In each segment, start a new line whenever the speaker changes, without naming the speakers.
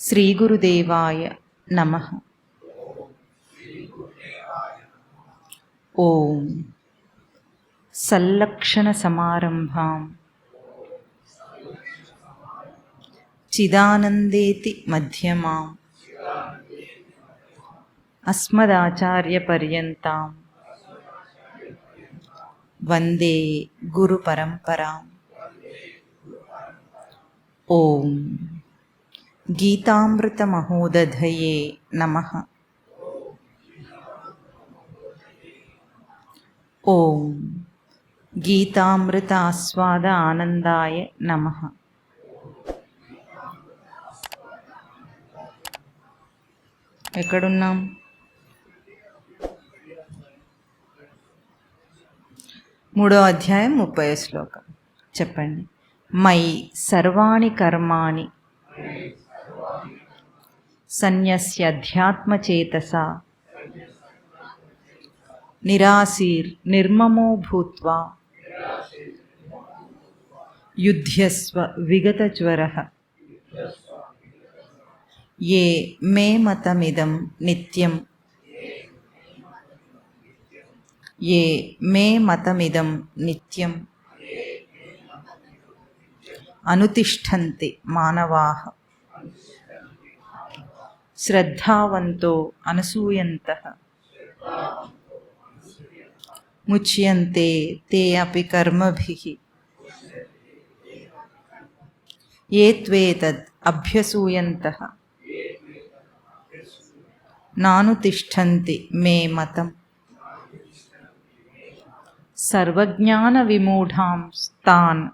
శ్రీ గురుదేవాయ నమః. ఓం సల్లక్షణ సమారంభాం చిదానందేతి మధ్యమాం అస్మదాచార్య పర్యంతాం వందే గురు పరంపరాం. ఓం గీతామృత మహోదధయే నమః. ఓం గీతామృత ఆస్వాద ఆనందాయ నమః. ఎక్కడున్నాం? మూడో అధ్యాయం 30వ శ్లోకం. చెప్పండి. మయి సర్వాణి కర్మాణి సన్యస్యాధ్యాత్మచేతసా నిరాశీర్ నిర్మమో భూత్వా యుధ్యస్వ విగతజ్వరః యే మే మతమిదం నిత్యం యే మే మతమిదం నిత్యం అనుతిష్ఠంతి మానవాః శ్రద్ధావంతో అనసూయంతః ముచ్యంతే తే అపి కర్మభిః ఏ త్వేతద్ అభ్యసూయంతః నానుతిష్ఠంతి మే మతం. సర్వజ్ఞాన విమూఢాం స్తాన్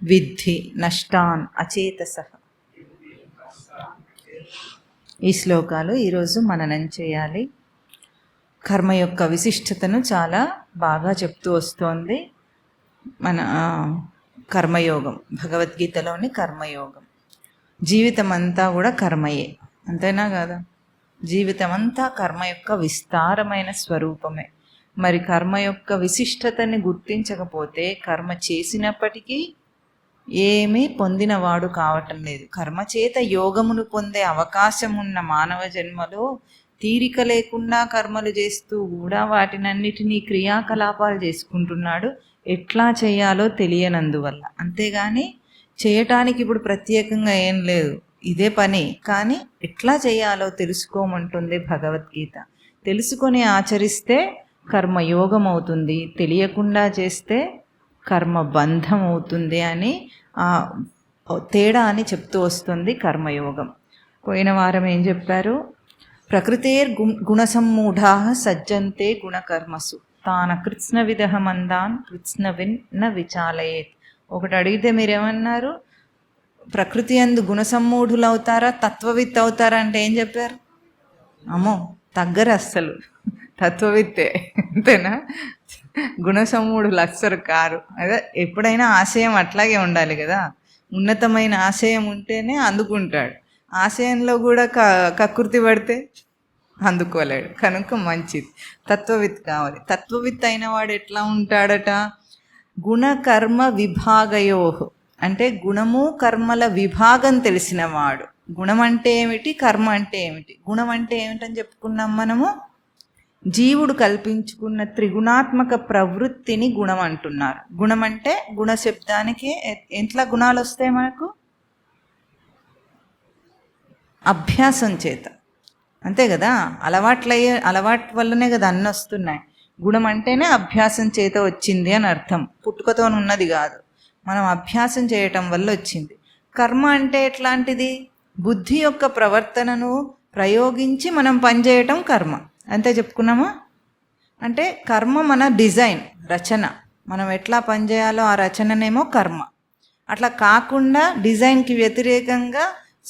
విద్ధి నష్టాన్ అచేతసః. ఈ శ్లోకాలు ఈరోజు మననం చేయాలి. కర్మ యొక్క విశిష్టతను చాలా బాగా చెప్తూ వస్తోంది మన కర్మయోగం, భగవద్గీతలోని కర్మయోగం. జీవితం అంతా కూడా కర్మయే, అంతేనా కాదా? జీవితం అంతా కర్మ యొక్క విస్తారమైన స్వరూపమే. మరి కర్మ యొక్క విశిష్టతని గుర్తించకపోతే కర్మ చేసినప్పటికీ ఏమీ పొందినవాడు కావటం లేదు. కర్మ చేత యోగమును పొందే అవకాశం ఉన్న మానవ జన్మలో తీరిక లేకుండా కర్మలు చేస్తూ కూడా వాటినన్నిటినీ క్రియాకలాపాలు చేసుకుంటున్నాడు, ఎట్లా చేయాలో తెలియనందువల్ల. అంతేగాని చేయటానికి ఇప్పుడు ప్రత్యేకంగా ఏం లేదు, ఇదే పని. కానీ ఎట్లా చేయాలో తెలుసుకోమంటుంది భగవద్గీత. తెలుసుకొని ఆచరిస్తే కర్మయోగం అవుతుంది, తెలియకుండా చేస్తే కర్మ బంధం అవుతుంది అని ఆ తేడా అని చెప్తూ వస్తుంది కర్మయోగం. పోయిన వారం ఏం చెప్పారు? ప్రకృతేర్ గుణసమ్మూఢా సజ్జంతే గుణకర్మసు తాన కృత్స్నవిధ మందాన్ కృత్స్నవిన్ న విచాలయేత్. ఒకటి అడిగితే మీరేమన్నారు? ప్రకృతి యందు గుణసమ్మూఢులు అవుతారా, తత్వవిత్ అవుతారా అంటే ఏం చెప్పారు? అమ్మో తగ్గరు, అస్సలు తత్వవిత్తే, అంతేనా? గుణసమ్మూఢులు అస్సలు కారు. అదే ఎప్పుడైనా ఆశయం అట్లాగే ఉండాలి కదా. ఉన్నతమైన ఆశయం ఉంటేనే అందుకుంటాడు. ఆశయంలో కూడా కకృతి పడితే అందుకోలేడు. కనుక మంచిది, తత్వవిత్ కావాలి. తత్వవిత్ అయిన వాడు ఎట్లా ఉంటాడట? గుణకర్మ విభాగయో, అంటే గుణము కర్మల విభాగం తెలిసినవాడు. గుణం అంటే ఏమిటి, కర్మ అంటే ఏమిటి? గుణం అంటే ఏమిటని చెప్పుకున్నాం మనము. జీవుడు కల్పించుకున్న త్రిగుణాత్మక ప్రవృత్తిని గుణం అంటున్నారు. గుణం అంటే గుణ శబ్దానికి ఎట్లా గుణాలు వస్తాయి మనకు? అభ్యాసం చేత, అంతే కదా. అలవాటు వల్లనే కదా అన్నీ వస్తున్నాయి. గుణం అంటేనే అభ్యాసం చేత వచ్చింది అని అర్థం, పుట్టుకతో ఉన్నది కాదు. మనం అభ్యాసం చేయటం వల్ల వచ్చింది. కర్మ అంటే ఎట్లాంటిది? బుద్ధి యొక్క ప్రవర్తనను ప్రయోగించి మనం పనిచేయటం కర్మ, అంతే చెప్పుకున్నామా? అంటే కర్మ మన డిజైన్, రచన. మనం ఎట్లా పనిచేయాలో ఆ రచననేమో కర్మ. అట్లా కాకుండా డిజైన్కి వ్యతిరేకంగా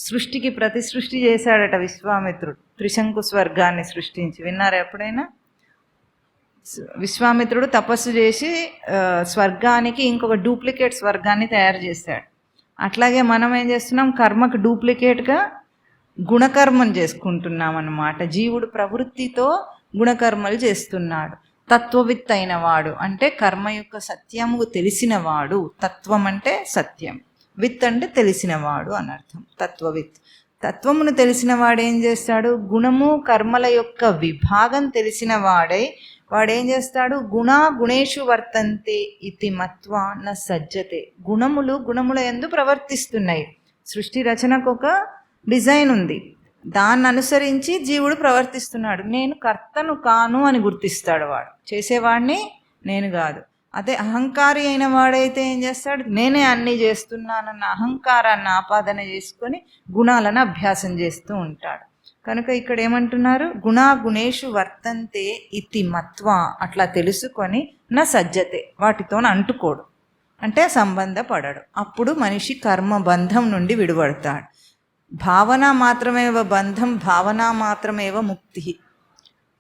సృష్టికి ప్రతి సృష్టి చేశాడట విశ్వామిత్రుడు. త్రిశంకు స్వర్గాన్ని సృష్టించి, విన్నారా ఎప్పుడైనా? విశ్వామిత్రుడు తపస్సు చేసి స్వర్గానికి ఇంకొక డూప్లికేట్ స్వర్గాన్ని తయారు చేశాడు. అట్లాగే మనం ఏం చేస్తున్నాం? కర్మకు డూప్లికేట్గా గుణకర్మను చేసుకుంటున్నాం అన్నమాట. జీవుడు ప్రవృత్తితో గుణకర్మలు చేస్తున్నాడు. తత్వవిత్ అయిన వాడు అంటే కర్మ యొక్క సత్యము తెలిసినవాడు. తత్వం అంటే సత్యం, విత్ అంటే తెలిసినవాడు అని అర్థం. తత్వవిత్. తత్వమును తెలిసిన వాడు ఏం చేస్తాడు? గుణము కర్మల యొక్క విభాగం తెలిసిన వాడై వాడేం చేస్తాడు? గుణేషు వర్తంతే ఇతి మత్వా న సజ్జతే. గుణముల యందు ప్రవర్తిస్తున్నాయి. సృష్టి రచనకు ఒక డిజైన్ ఉంది, దాన్ని అనుసరించి జీవుడు ప్రవర్తిస్తున్నాడు. నేను కర్తను కాను అని గుర్తిస్తాడు వాడు, చేసేవాడిని నేను కాదు. అదే అహంకారి అయిన వాడైతే ఏం చేస్తాడు? నేనే అన్నీ చేస్తున్నానన్న అహంకారాన్ని ఆపాదన చేసుకొని గుణాలను అభ్యాసం చేస్తూ ఉంటాడు. కనుక ఇక్కడ ఏమంటున్నారు? గుణేషు వర్తంతే ఇతి మత్వా, అట్లా తెలుసుకొని నా సజ్జతే, వాటితో అంటుకోడు, అంటే సంబంధపడడు. అప్పుడు మనిషి కర్మ బంధం నుండి విడుబడతాడు. భావన మాత్రమేవ బంధం, భావన మాత్రమేవ ముక్తి.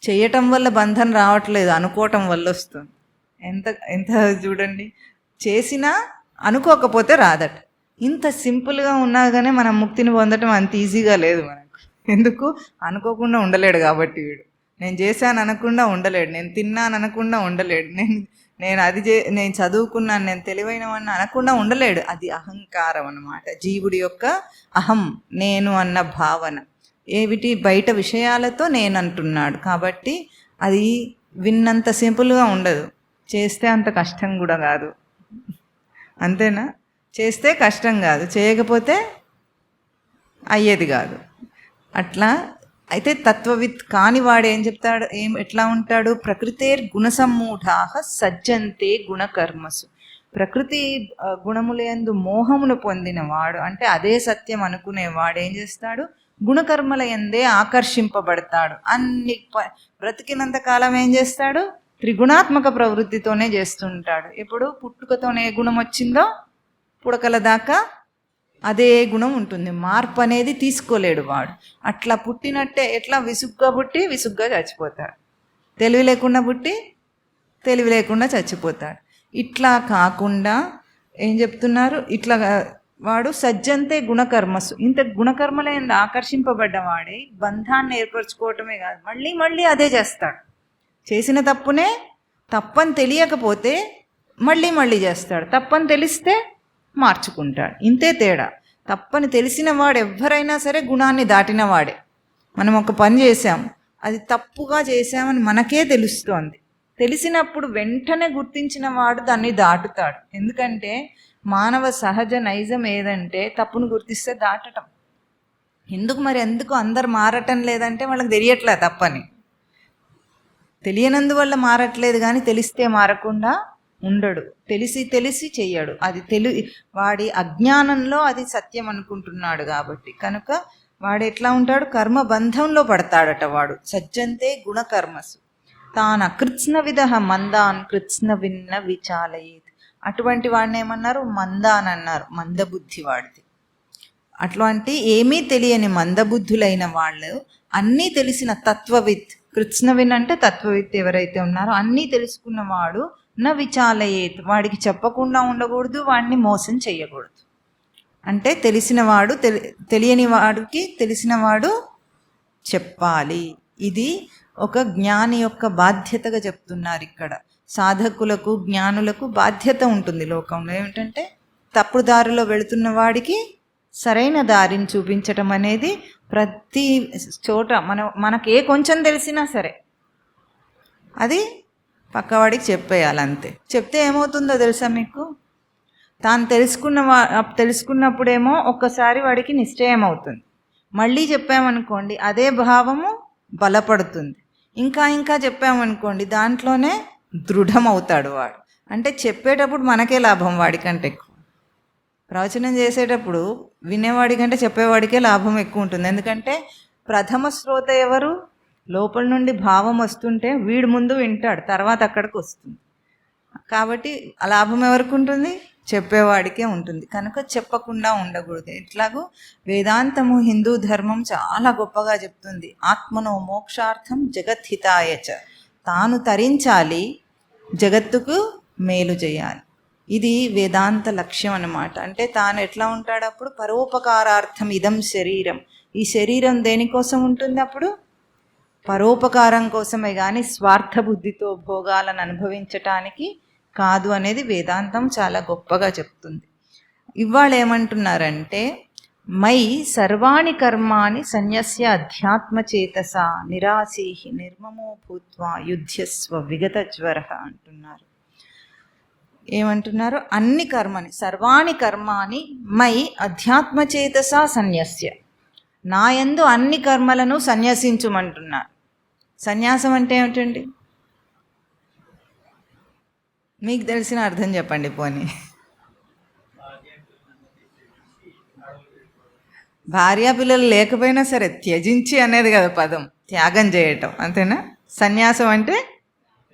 చేయటం వల్ల బంధం రావట్లేదు, అనుకోవటం వల్ల వస్తుంది. ఎంత ఎంత చూడండి, చేసినా అనుకోకపోతే రాదట. ఇంత సింపుల్గా ఉన్నా కానీ మనం ముక్తిని పొందటం అంత ఈజీగా లేదు మనకు. ఎందుకు? అనుకోకుండా ఉండలేడు కాబట్టి. వీడు నేను చేశాను అనకుండా ఉండలేడు, నేను తిన్నాను అనకుండా ఉండలేడు, నేను చదువుకున్నాను, నేను తెలివైన వాడిని అనకుండా ఉండలేడు. అది అహంకారం అన్నమాట. జీవుడి యొక్క అహం, నేను అన్న భావన ఏమిటి? బయట విషయాలతో నేను అంటున్నాడు. కాబట్టి అది విన్నంత సింపుల్గా ఉండదు, చేస్తే అంత కష్టం కూడా కాదు. అంతేనా? చేస్తే కష్టం కాదు, చేయకపోతే అయ్యేది కాదు. అట్లా అయితే తత్వవిత్ కాని వాడు ఏం చెప్తాడు? ఎట్లా ఉంటాడు? ప్రకృతేర్ గుణసమ్మూఢాః సజ్జంతే గుణకర్మసు. ప్రకృతి గుణములందు మోహమును పొందినవాడు, అంటే అదే సత్యం అనుకునేవాడు ఏం చేస్తాడు? గుణకర్మల యందే ఆకర్షింపబడతాడు. అన్ని బ్రతికినంత కాలం ఏం చేస్తాడు? త్రిగుణాత్మక ప్రవృత్తితోనే చేస్తుంటాడు. ఎప్పుడు పుట్టుకతోనే ఏ గుణం వచ్చిందో పుడకల దాకా అదే గుణం ఉంటుంది. మార్పు అనేది తీసుకోలేడు వాడు. అట్లా పుట్టినట్టే, ఎట్లా విసుగ్గా పుట్టి విసుగ్గా చచ్చిపోతాడు, తెలివి లేకుండా పుట్టి తెలివి లేకుండా చచ్చిపోతాడు. ఇట్లా కాకుండా ఏం చెప్తున్నారు? ఇట్లా వాడు సజ్జంతే గుణకర్మసు. ఇంత గుణకర్మల యందు ఆకర్షింపబడ్డవాడే బంధాన్ని ఏర్పరచుకోవటమే కాదు, మళ్ళీ మళ్ళీ అదే చేస్తాడు. చేసిన తప్పని తెలియకపోతే మళ్ళీ మళ్ళీ చేస్తాడు, తప్పని తెలిస్తే మార్చుకుంటాడు. ఇంతే తేడా. తప్పని తెలిసిన వాడు ఎవరైనా సరే గుణాన్ని దాటిన వాడే. మనం ఒక పని చేసాం, అది తప్పుగా చేసామని మనకే తెలుస్తోంది. తెలిసినప్పుడు వెంటనే గుర్తించిన వాడు దాన్ని దాటుతాడు. ఎందుకంటే మానవ సహజ నైజం ఏదంటే తప్పును గుర్తిస్తే దాటటం. ఎందుకు అందరు మారటం లేదంటే వాళ్ళకి తెలియట్లే తప్పని. తెలియనందువల్ల మారట్లేదు, కానీ తెలిస్తే మారకుండా ఉండడు. తెలిసి చెయ్యడు. అది వాడి అజ్ఞానంలో అది సత్యం అనుకుంటున్నాడు కాబట్టి. కనుక వాడు ఎట్లా ఉంటాడు? కర్మబంధంలో పడతాడట వాడు. సజ్జంతే గుణకర్మసు తాను అకృత్స్న విధ మందాన్ కృత్స్న విన్న విచాలయేత్. అటువంటి వాడిని ఏమన్నారు? మందాన్ అన్నారు. మందబుద్ధి వాడిది. అట్లాంటి ఏమీ తెలియని మందబుద్ధులైన వాళ్ళు అన్నీ తెలిసిన తత్వవిత్, కృత్స్నవిన్ అంటే తత్వవిత్ ఎవరైతే ఉన్నారో అన్నీ తెలుసుకున్నవాడు నా విచాలయేత్, వాడికి చెప్పకుండా ఉండకూడదు, వాడిని మోసం చేయకూడదు. అంటే తెలిసినవాడు తెలియని వాడికి తెలిసినవాడు చెప్పాలి. ఇది ఒక జ్ఞాని యొక్క బాధ్యతగా చెప్తున్నారు ఇక్కడ. సాధకులకు జ్ఞానులకు బాధ్యత ఉంటుంది లోకంలో. ఏమిటంటే తప్పుడు దారిలో వెళుతున్న వాడికి సరైన దారిని చూపించటం అనేది ప్రతి చోట మనకే కొంచెం తెలిసినా సరే అది పక్కవాడికి చెప్పేయాలి. అంతే. చెప్తే ఏమవుతుందో తెలుసా మీకు? తాను తెలుసుకున్నప్పుడేమో ఒక్కసారి వాడికి నిశ్చయం అవుతుంది. మళ్ళీ చెప్పామనుకోండి అదే భావము బలపడుతుంది. ఇంకా చెప్పామనుకోండి దాంట్లోనే దృఢమవుతాడు వాడు. అంటే చెప్పేటప్పుడు మనకే లాభం వాడికంటే ఎక్కువ. ప్రవచనం చేసేటప్పుడు వినేవాడి కంటే చెప్పేవాడికే లాభం ఎక్కువ ఉంటుంది. ఎందుకంటే ప్రథమ శ్రోత ఎవరు? లోపల నుండి భావం వస్తుంటే వీడు ముందు వింటాడు, తర్వాత అక్కడికి వస్తుంది. కాబట్టి ఆ లాభం ఎవరికి ఉంటుంది? చెప్పేవాడికే ఉంటుంది. కనుక చెప్పకుండా ఉండకూడదు. ఎట్లాగూ వేదాంతము హిందూ ధర్మం చాలా గొప్పగా చెప్తుంది. ఆత్మనో మోక్షార్థం జగద్హితాయచ. తాను తరించాలి, జగత్తుకు మేలు చేయాలి. ఇది వేదాంత లక్ష్యం అన్నమాట. అంటే తాను ఎట్లా ఉంటాడు అప్పుడు? పరోపకారార్థం ఇదం శరీరం. ఈ శరీరం దేనికోసం ఉంటుంది అప్పుడు? పరోపకారం కోసమే, కానీ స్వార్థ బుద్ధితో భోగాలను అనుభవించటానికి కాదు అనేది వేదాంతం చాలా గొప్పగా చెప్తుంది. ఇవాళ ఏమంటున్నారంటే మై సర్వాణి కర్మాణి సన్యస్య అధ్యాత్మచేతస నిరాశీహి నిర్మమో భూత్వా యుధ్యస్వ విగత జ్వర అంటున్నారు. ఏమంటున్నారు? అన్ని కర్మని, సర్వాణి కర్మాని మై అధ్యాత్మచేతస సన్యస్య, నాయందు అన్ని కర్మలను సన్యసించుమంటున్నారు. సన్యాసం అంటే ఏమిటండి? మీకు తెలిసిన అర్థం చెప్పండి పోనీ. భార్యా పిల్లలు లేకపోయినా సరే త్యజించి అనేది కదా పదం, త్యాగం చేయటం, అంతేనా? సన్యాసం అంటే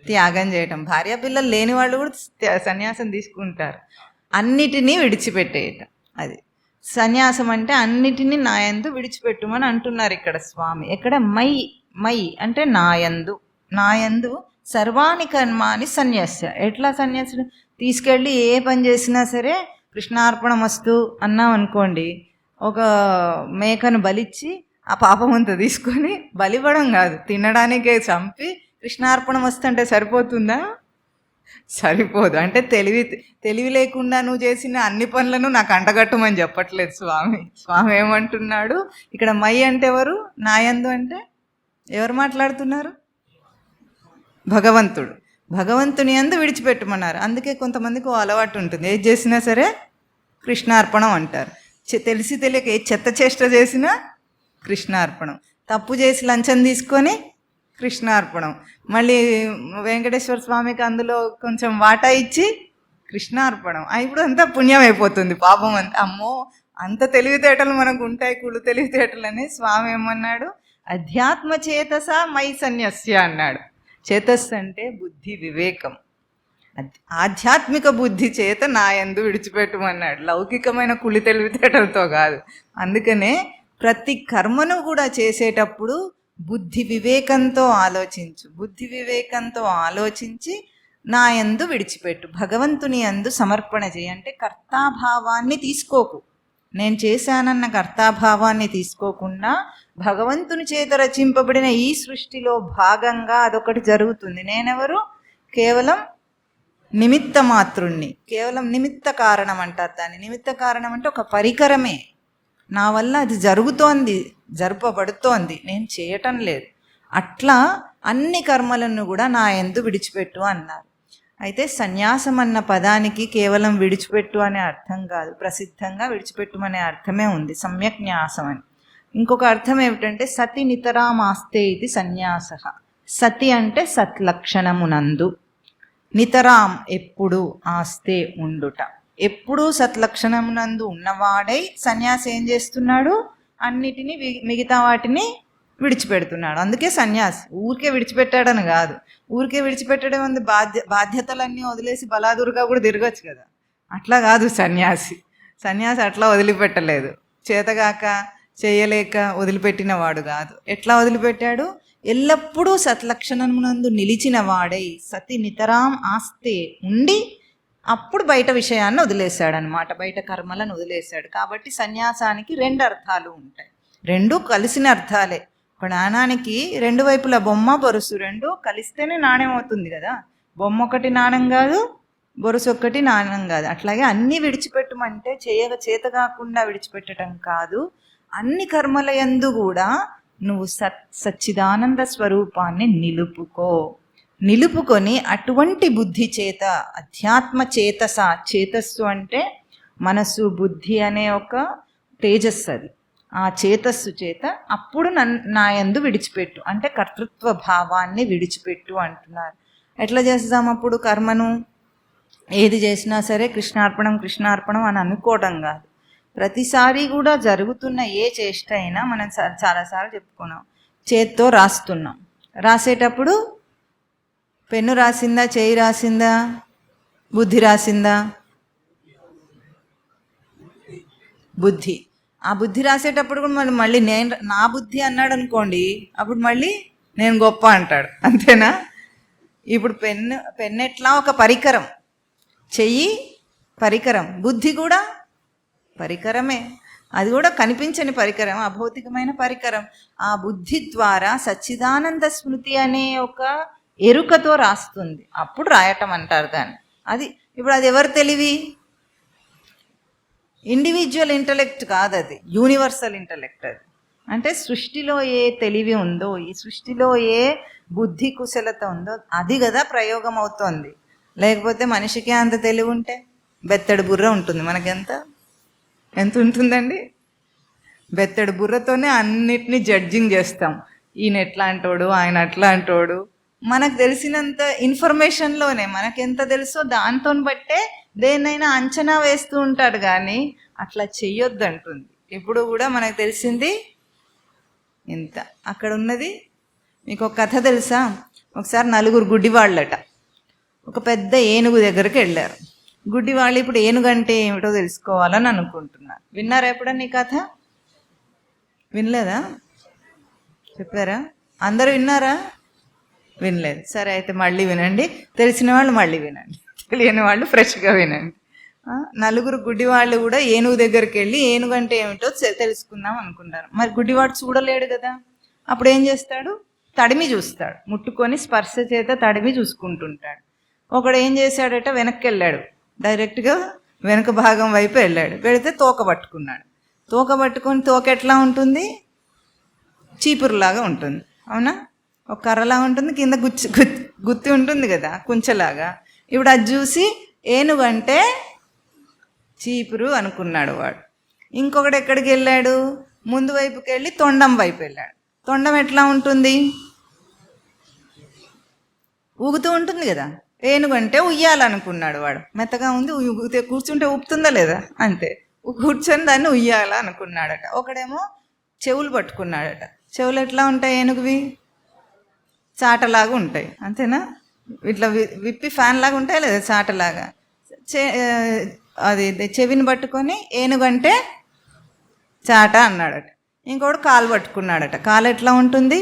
త్యాగం చేయటం. భార్యా పిల్లలు లేని వాళ్ళు కూడా సన్యాసం తీసుకుంటారు. అన్నిటినీ విడిచిపెట్టేయటం, అది సన్యాసం అంటే. అన్నిటినీ నాయందు విడిచిపెట్టుమని అంటున్నారు ఇక్కడ స్వామి. ఎక్కడ? మై, మై అంటే నాయందు, నాయందు సర్వాణి కర్మాని సన్యాస్య. ఎట్లా సన్యాసుడు? తీసుకెళ్ళి ఏ పని చేసినా సరే కృష్ణార్పణమస్తు అన్నాం అనుకోండి, ఒక మేకను బలిచ్చి ఆ పాపం అంతా తీసుకొని, బలివ్వడం కాదు, తినడానికే చంపి కృష్ణార్పణమస్తు అంటే సరిపోతుందా? సరిపోదు. అంటే తెలివి లేకుండా నువ్వు చేసిన అన్ని పనులను నాకు అంటగట్టమని చెప్పట్లేదు స్వామి. స్వామి ఏమంటున్నాడు ఇక్కడ? మై అంటే ఎవరు? నాయందు అంటే ఎవరు మాట్లాడుతున్నారు? భగవంతుడు. భగవంతుని యందు విడిచిపెట్టమన్నారు. అందుకే కొంతమందికి ఓ అలవాటు ఉంటుంది, ఏది చేసినా సరే కృష్ణార్పణం అంటారు. తెలిసి తెలియక ఏ చెత్త చేష్ట చేసినా కృష్ణార్పణం, తప్పు చేసి లంచం తీసుకొని కృష్ణార్పణం, మళ్ళీ వెంకటేశ్వర స్వామికి అందులో కొంచెం వాటా ఇచ్చి కృష్ణార్పణం. ఇప్పుడు అంతా పుణ్యం అయిపోతుంది, పాపం అంతా. అమ్మో, అంత తెలివితేటలు మనకు ఉంటాయి, కుళ్ళు తెలివితేటలు అని స్వామి ఏమన్నాడు? అధ్యాత్మ చేతస మై సన్యస్య అన్నాడు. చేతస్సు అంటే బుద్ధి, వివేకం. ఆధ్యాత్మిక బుద్ధి చేత నాయందు విడిచిపెట్టమన్నాడు, లౌకికమైన కులి తెలివితేటలతో కాదు. అందుకనే ప్రతి కర్మను కూడా చేసేటప్పుడు బుద్ధి వివేకంతో ఆలోచించు, బుద్ధి వివేకంతో ఆలోచించి నాయందు విడిచిపెట్టు, భగవంతుని యందు సమర్పణ చేయి. అంటే కర్తాభావాన్ని తీసుకోకు, నేను చేశానన్న కర్తాభావాన్ని తీసుకోకుండా భగవంతుని చేత రచింపబడిన ఈ సృష్టిలో భాగంగా అదొకటి జరుగుతుంది. నేనెవరు? కేవలం నిమిత్త మాతృణ్ణి, కేవలం నిమిత్త కారణం అంటారు దాన్ని. నిమిత్త కారణం అంటే ఒక పరికరమే, నా వల్ల అది జరుగుతోంది, జరపబడుతోంది, నేను చేయటం లేదు. అట్లా అన్ని కర్మలను కూడా నా యందు విడిచిపెట్టు అన్నారు. అయితే సన్యాసం అన్న పదానికి కేవలం విడిచిపెట్టు అనే అర్థం కాదు, ప్రసిద్ధంగా విడిచిపెట్టుమనే అర్థమే ఉంది, సమ్యక్ న్యాసం అని. ఇంకొక అర్థం ఏమిటంటే సతి నితరామాస్తే ఇది సన్యాస. సతి అంటే సత్లక్షణమునందు, నితరాం ఎప్పుడు, ఆస్తే ఉండుట, ఎప్పుడూ సత్లక్షణమునందు ఉన్నవాడై సన్యాసి ఏం చేస్తున్నాడు? అన్నిటినీ మిగతా వాటిని విడిచిపెడుతున్నాడు. అందుకే సన్యాసి. ఊరికే విడిచిపెట్టాడని కాదు, ఊరికే విడిచిపెట్టడం ఉంది, బాధ్యతలన్నీ వదిలేసి బలాదురుగా కూడా తిరగచ్చు కదా, అట్లా కాదు సన్యాసి. సన్యాసి అట్లా వదిలిపెట్టలేదు, చేతగాక చేయలేక వదిలిపెట్టిన వాడు కాదు. ఎట్లా వదిలిపెట్టాడు? ఎల్లప్పుడూ సత్లక్షణమునందు నిలిచిన వాడై సతి నితరాం ఆస్తే ఉండి అప్పుడు బయట విషయాన్ని వదిలేశాడనమాట, బయట కర్మలను వదిలేశాడు. కాబట్టి సన్యాసానికి రెండు అర్థాలు ఉంటాయి, రెండు కలిసిన అర్థాలే. ఒక నాణానికి రెండు వైపుల బొమ్మ బొరుసు రెండు కలిస్తేనే నాణ్యం అవుతుంది కదా, బొమ్మ ఒకటి నాణ్యం కాదు, బొరుసు ఒక్కటి నాణ్యం కాదు. అట్లాగే అన్నీ విడిచిపెట్టమంటే చేత కాకుండా విడిచిపెట్టడం కాదు, అన్ని కర్మల యందు కూడా నువ్వు సచ్చిదానంద స్వరూపాన్ని నిలుపుకొని అటువంటి బుద్ధి చేత, అధ్యాత్మ చేతస, చేతస్సు అంటే మనసు బుద్ధి అనే ఒక తేజస్సు, అది ఆ చేతస్సు చేత అప్పుడు నా యందు విడిచిపెట్టు అంటే కర్తృత్వ భావాన్ని విడిచిపెట్టు అంటున్నారు. ఎట్లా చేస్తాం అప్పుడు కర్మను? ఏది చేసినా సరే కృష్ణార్పణం కృష్ణార్పణం అని అనుకోవడం కాదు. ప్రతిసారి కూడా జరుగుతున్న ఏ చేష్ట అయినా మనం చాలాసార్లు చెప్పుకున్నాం, చేత్తో రాస్తున్నాం, రాసేటప్పుడు పెన్ను రాసిందా, చేయి రాసిందా, బుద్ధి రాసిందా? బుద్ధి. ఆ బుద్ధి రాసేటప్పుడు కూడా మళ్ళీ నా బుద్ధి అన్నాడు అనుకోండి, అప్పుడు మళ్ళీ నేను గొప్ప అంటాడు, అంతేనా? ఇప్పుడు పెన్ను ఎట్లా ఒక పరికరం, చెయ్యి పరికరం, బుద్ధి కూడా పరికరమే, అది కూడా కనిపించని పరికరం, అభౌతికమైన పరికరం. ఆ బుద్ధి ద్వారా సచ్చిదానంద స్మృతి అనే ఒక ఎరుకతో రాస్తుంది, అప్పుడు రాయటం అంటారు దాన్ని. అది ఇప్పుడు అది ఎవరు తెలివి? ఇండివిజువల్ ఇంటలెక్ట్ కాదు, అది యూనివర్సల్ ఇంటలెక్ట్. అది అంటే సృష్టిలో ఏ తెలివి ఉందో, ఈ సృష్టిలో ఏ బుద్ధి కుశలత ఉందో అది కదా ప్రయోగం అవుతోంది. లేకపోతే మనిషికి అంత తెలివి ఉంటే బెత్తడి బుర్ర ఉంటుంది. మనకెంత ఎంత ఉంటుందండి? బెత్తడి బుర్రతోనే అన్నిటినీ జడ్జింగ్ చేస్తాం. ఈయన ఎట్లా అంటాడు, ఆయన అట్లా అంటాడు. మనకు తెలిసినంత ఇన్ఫర్మేషన్లోనే మనకెంత తెలుసో దాంతో బట్టే దేన్నైనా అంచనా వేస్తూ ఉంటాడు. కానీ అట్లా చెయ్యొద్దు అంటుంది. ఎప్పుడు కూడా మనకు తెలిసింది ఇంత. అక్కడ ఉన్నది మీకు ఒక కథ తెలుసా? ఒకసారి 4 గుడ్డివాళ్ళట ఒక పెద్ద ఏనుగు దగ్గరికి వెళ్ళారు. గుడ్డివాళ్ళు ఇప్పుడు ఏనుగంటే ఏమిటో తెలుసుకోవాలని అనుకుంటున్నారు. విన్నారా ఎప్పుడన్నా ఈ కథ? వినలేదా? చెప్పారా? అందరూ విన్నారా? వినలేదు. సరే, అయితే మళ్ళీ వినండి. తెలిసిన వాళ్ళు మళ్ళీ వినండి, తెలియని వాళ్ళు ఫ్రెష్గా వినండి. 4 గుడ్డివాళ్ళు కూడా ఏనుగు దగ్గరికి వెళ్ళి ఏనుగంటే ఏమిటో తెలుసుకుందాం అనుకుంటారు. మరి గుడ్డివాడు చూడలేడు కదా, అప్పుడు ఏం చేస్తాడు? తడిమి చూస్తాడు. ముట్టుకొని స్పర్శ చేత తడిమి చూసుకుంటుంటాడు. ఒకడు ఏం చేశాడట, వెనక్కి వెళ్ళాడు. డైరెక్ట్గా వెనక భాగం వైపు వెళ్ళాడు. వెళితే తోక పట్టుకున్నాడు. తోక పట్టుకొని తోక ఎట్లా ఉంటుంది? చీపురులాగా ఉంటుంది, అవునా? ఒక కర్రలా ఉంటుంది, కింద గుత్తి ఉంటుంది కదా, కుంచెలాగా. ఇప్పుడు అది చూసి ఏనుగంటే చీపురు అనుకున్నాడు వాడు. ఇంకొకటి ఎక్కడికి వెళ్ళాడు? ముందు వైపుకి వెళ్ళి తొండం వైపు వెళ్ళాడు. తొండం ఎట్లా ఉంటుంది? ఊగుతూ ఉంటుంది కదా. ఏనుగంటే ఉయ్యాలనుకున్నాడు వాడు. మెత్తగా ఉంది, ఊగితే కూర్చుంటే ఊపుతుందా లేదా? అంతే. కూర్చొని దాన్ని ఉయ్యాల అనుకున్నాడట. ఒకడేమో చెవులు పట్టుకున్నాడట. చెవులు ఎట్లా ఉంటాయి ఏనుగువి? చాటలాగా ఉంటాయి, అంతేనా? ఇట్లా విప్పి ఫ్యాన్ లాగా ఉంటాయి లేదా చాటలాగా. అది చెవిని పట్టుకొని ఏనుగంటే చాట అన్నాడట. ఇంకోటి కాలు పట్టుకున్నాడట. కాలు ఎట్లా ఉంటుంది?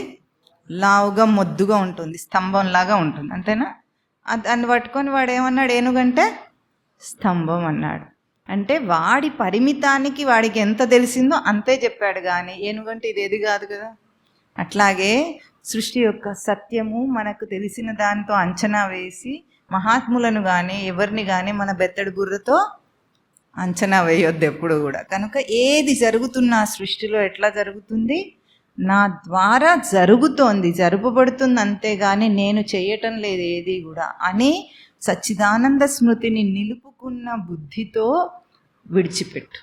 లావుగా మొద్దుగా ఉంటుంది, స్తంభంలాగా ఉంటుంది, అంతేనా? దాన్ని పట్టుకొని వాడు ఏమన్నాడు? ఏనుగంటే స్తంభం అన్నాడు. అంటే వాడి పరిమితానికి వాడికి ఎంత తెలిసిందో అంతే చెప్పాడు. కానీ ఏనుగంటే ఇదేది కాదు కదా. అట్లాగే సృష్టి యొక్క సత్యము మనకు తెలిసిన దాంతో అంచనా వేసి మహాత్ములను కానీ ఎవరిని కానీ మన బెత్తడి బుర్రతో అంచనా వేయొద్దు ఎప్పుడు కూడా. కనుక ఏది జరుగుతున్నా సృష్టిలో ఎట్లా జరుగుతుంది? నా ద్వారా జరుగుతోంది, జరుపబడుతుంది, అంతేగాని నేను చేయటం లేదు ఏది కూడా అని సచ్చిదానంద స్మృతిని నిలుపుకున్న బుద్ధితో విడిచిపెట్టు.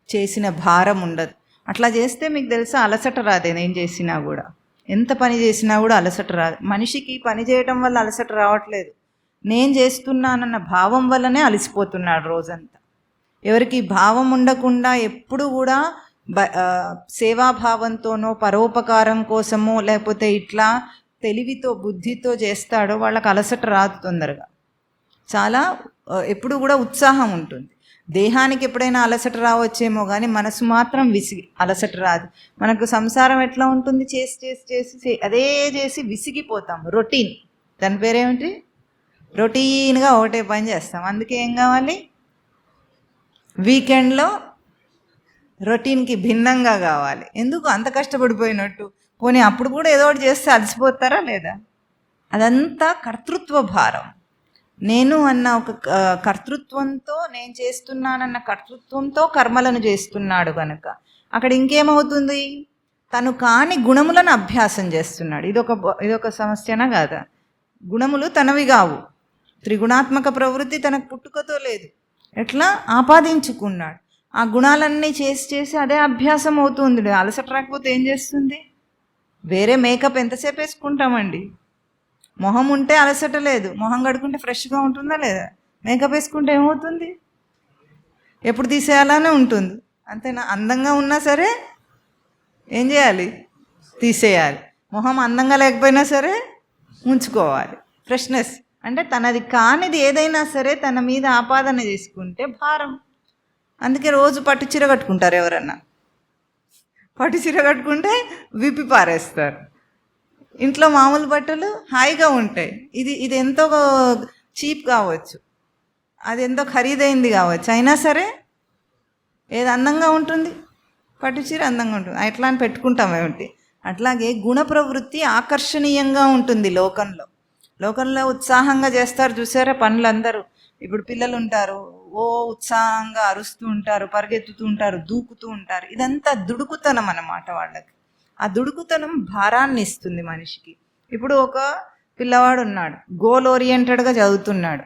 చేసిన భారం ఉండదు. అట్లా చేస్తే మీకు తెలుసా అలసట రాదే. నేను చేసినా కూడా, ఎంత పని చేసినా కూడా అలసట రాదు. మనిషికి పని చేయటం వల్ల అలసట రావట్లేదు, నేను చేస్తున్నానన్న భావం వల్లనే అలసిపోతున్నాడు రోజంతా. ఎవరికి భావం ఉండకుండా ఎప్పుడు కూడా సేవాభావంతోనో పరోపకారం కోసమో లేకపోతే ఇట్లా తెలివితో బుద్ధితో చేస్తాడో వాళ్ళకి అలసట రాదు తొందరగా. చాలా ఎప్పుడు కూడా ఉత్సాహం ఉంటుంది. దేహానికి ఎప్పుడైనా అలసట రావచ్చేమో కానీ మనసు మాత్రం విసిగి అలసట రాదు. మనకు సంసారం ఎట్లా ఉంటుంది? చేసి చేసి చేసి అదే చేసి విసిగిపోతాం. రొటీన్, దాని పేరేమిటి? రొటీన్గా ఒకటే పని చేస్తాం. అందుకే ఏం కావాలి? వీకెండ్లో రొటీన్కి భిన్నంగా కావాలి. ఎందుకు అంత కష్టపడిపోయినట్టు? పోనీ అప్పుడు కూడా ఏదో ఒకటి చేస్తే అలసిపోతారా లేదా? అదంతా కర్తృత్వ భారం. నేను అన్న ఒక కర్తృత్వంతో, నేను చేస్తున్నానన్న కర్తృత్వంతో కర్మలను చేస్తున్నాడు కనుక అక్కడ ఇంకేమవుతుంది? తను కాని గుణములను అభ్యాసం చేస్తున్నాడు. ఇదొక సమస్యనా కాదా? గుణములు తనవి కావు. త్రిగుణాత్మక ప్రవృత్తి తనకు పుట్టుకతో లేదు. ఎట్లా ఆపాదించుకున్నాడు. ఆ గుణాలన్నీ చేసి చేసి అదే అభ్యాసం అవుతుంది. అలసట రాకపోతే ఏం చేస్తుంది? వేరే మేకప్ ఎంతసేపు వేసుకుంటామండి? మొహం ఉంటే అలసట లేదు, మొహం కడుకుంటే ఫ్రెష్గా ఉంటుందా లేదా? మేకప్ వేసుకుంటే ఏమవుతుంది? ఎప్పుడు తీసేయాలనే ఉంటుంది, అంతేనా? అందంగా ఉన్నా సరే ఏం చేయాలి? తీసేయాలి. మొహం అందంగా లేకపోయినా సరే ఉంచుకోవాలి. ఫ్రెష్నెస్ అంటే తనది కానిది ఏదైనా సరే తన మీద ఆపాదన చేసుకుంటే భారం. అందుకే రోజు పట్టు చీర కట్టుకుంటారు. ఎవరన్నా పట్టు చీర కట్టుకుంటే విప్పి పారేస్తారు. ఇంట్లో మామూలు బట్టలు హాయిగా ఉంటాయి. ఇది ఎంతో చీప్ కావచ్చు, అది ఎంతో ఖరీదైంది కావచ్చు, అయినా సరే ఏది అందంగా ఉంటుంది? పట్టు చీర అందంగా ఉంటుంది. ఎట్లా అని పెట్టుకుంటాం ఏమిటి? అట్లాగే గుణ ప్రవృత్తి ఆకర్షణీయంగా ఉంటుంది లోకంలో. ఉత్సాహంగా చేస్తారు చూసారా పనులందరూ. ఇప్పుడు పిల్లలు ఉంటారు, ఓ ఉత్సాహంగా అరుస్తూ ఉంటారు, పరిగెత్తుతూ ఉంటారు, దూకుతూ ఉంటారు. ఇదంతా దుడుకుతనం అన్నమాట వాళ్ళకి. ఆ దుడుకుతనం భారాన్ని ఇస్తుంది మనిషికి. ఇప్పుడు ఒక పిల్లవాడు ఉన్నాడు, గోల్ ఓరియంటెడ్గా చదువుతున్నాడు,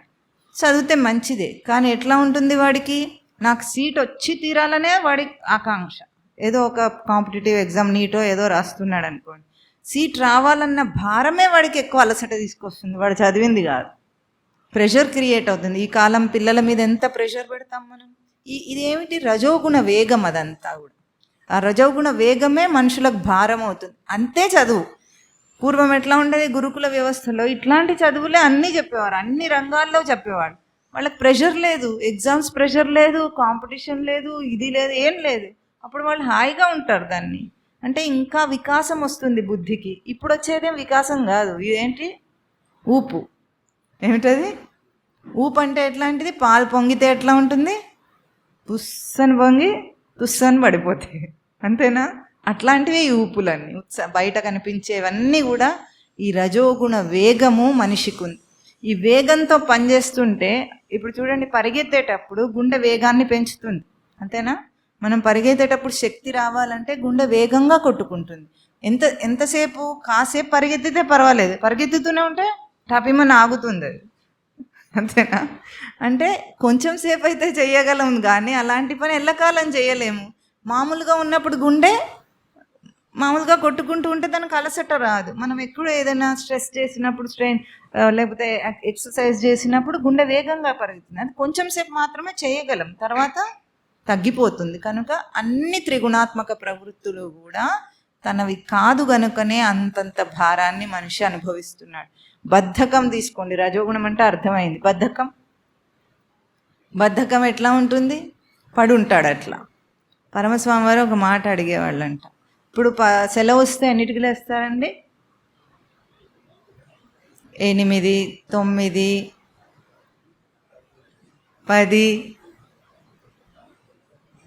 చదివితే మంచిదే, కానీ ఎట్లా ఉంటుంది వాడికి, నాకు సీట్ వచ్చి తీరాలనే వాడి ఆకాంక్ష. ఏదో ఒక కాంపిటేటివ్ ఎగ్జామ్ నీటో ఏదో రాస్తున్నాడు అనుకోండి, సీట్ రావాలన్న భారమే వాడికి ఎక్కువ అలసట తీసుకొస్తుంది, వాడు చదివింది కాదు. ప్రెషర్ క్రియేట్ అవుతుంది. ఈ కాలం పిల్లల మీద ఎంత ప్రెషర్ పెడతాం మనం. ఇదేమిటి, రజోగుణ వేగం. అదంతా కూడా ఆ రజోగుణ వేగమే మనుషులకు భారం అవుతుంది. అంతే చదువు. పూర్వం ఎట్లా ఉండేది, గురుకుల వ్యవస్థలో ఇట్లాంటి చదువులే అన్నీ చెప్పేవారు, అన్ని రంగాల్లో చెప్పేవాడు. వాళ్ళకి ప్రెషర్ లేదు, ఎగ్జామ్స్ ప్రెషర్ లేదు, కాంపిటీషన్ లేదు, ఇది లేదు, ఏం లేదు. అప్పుడు వాళ్ళు హాయిగా ఉంటారు. దాన్ని అంటే ఇంకా వికాసం వస్తుంది బుద్ధికి. ఇప్పుడు వచ్చేదేం వికాసం కాదు, ఇదేంటి, ఊపు. ఏమిటది ఊపు అంటే ఎట్లాంటిది, పాలు పొంగితే ఎట్లా ఉంటుంది, పుస్సని పొంగి తుస్సని పడిపోతాయి, అంతేనా? అట్లాంటివి ఈ ఊపులన్నీ, బయట కనిపించేవన్నీ కూడా ఈ రజోగుణ వేగము మనిషికి ఉంది. ఈ వేగంతో పనిచేస్తుంటే, ఇప్పుడు చూడండి, పరిగెత్తేటప్పుడు గుండె వేగాన్ని పెంచుతుంది, అంతేనా? మనం పరిగెత్తేటప్పుడు శక్తి రావాలంటే గుండె వేగంగా కొట్టుకుంటుంది. ఎంతసేపు, కాసేపు పరిగెత్తితే పర్వాలేదు, పరిగెత్తుతూనే ఉంటే టాపిమని ఆగుతుంది అది, అంతేనా? అంటే కొంచెం సేపు అయితే చేయగలం, కానీ అలాంటి పని ఎల్లకాలం చేయలేము. మామూలుగా ఉన్నప్పుడు గుండె మామూలుగా కొట్టుకుంటూ ఉంటే దానికి అలసట రాదు. మనం ఎప్పుడు ఏదైనా స్ట్రెస్ చేసినప్పుడు, స్ట్రెయిన్ లేకపోతే ఎక్సర్సైజ్ చేసినప్పుడు గుండె వేగంగా పరిగెత్తుంది. అది కొంచెం సేపు మాత్రమే చేయగలం, తర్వాత తగ్గిపోతుంది. కనుక అన్ని త్రిగుణాత్మక ప్రవృత్తులు కూడా తనవి కాదు గనుకనే అంతంత భారాన్ని మనిషి అనుభవిస్తున్నాడు. బద్ధకం తీసుకోండి, రజోగుణం అంటే అర్థమైంది. బద్ధకం ఎట్లా ఉంటుంది, పడుంటాడు అట్లా. పరమస్వామి వారు ఒక మాట అడిగేవాళ్ళంట, ఇప్పుడు సెలవు వస్తే ఎన్నిటికి లేస్తారండి? 8, 9, 10,